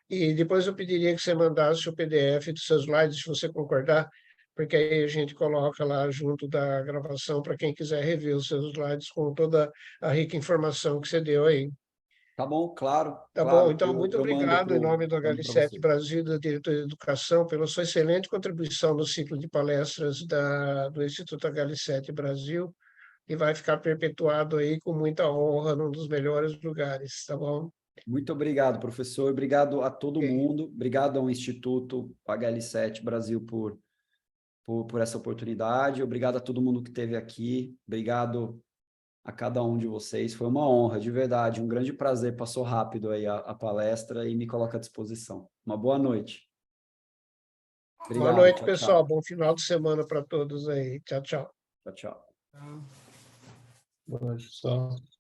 E depois eu pediria que você mandasse o PDF dos seus slides, se você concordar, porque aí a gente coloca lá junto da gravação para quem quiser rever os seus slides com toda a rica informação que você deu aí. Tá bom, claro, Tá bom, claro. então, muito Eu mando obrigado em nome do mando para HL7 você. Brasil, da Diretoria de Educação, pela sua excelente contribuição no ciclo de palestras do Instituto HL7 Brasil, e vai ficar perpetuado aí com muita honra num dos melhores lugares, tá bom? Muito obrigado, professor. Obrigado a todo Ok. mundo. Obrigado ao Instituto HL7 Brasil por essa oportunidade. Obrigado a todo mundo que esteve aqui. Obrigado a cada um de vocês. Foi uma honra, de verdade. Um grande prazer. Passou rápido aí a palestra e me coloca à disposição. Uma boa noite. Boa Obrigado. noite, Tchau, pessoal. tchau. Bom final de semana para todos aí. Tchau, tchau. Tchau, tchau. Boa noite, pessoal.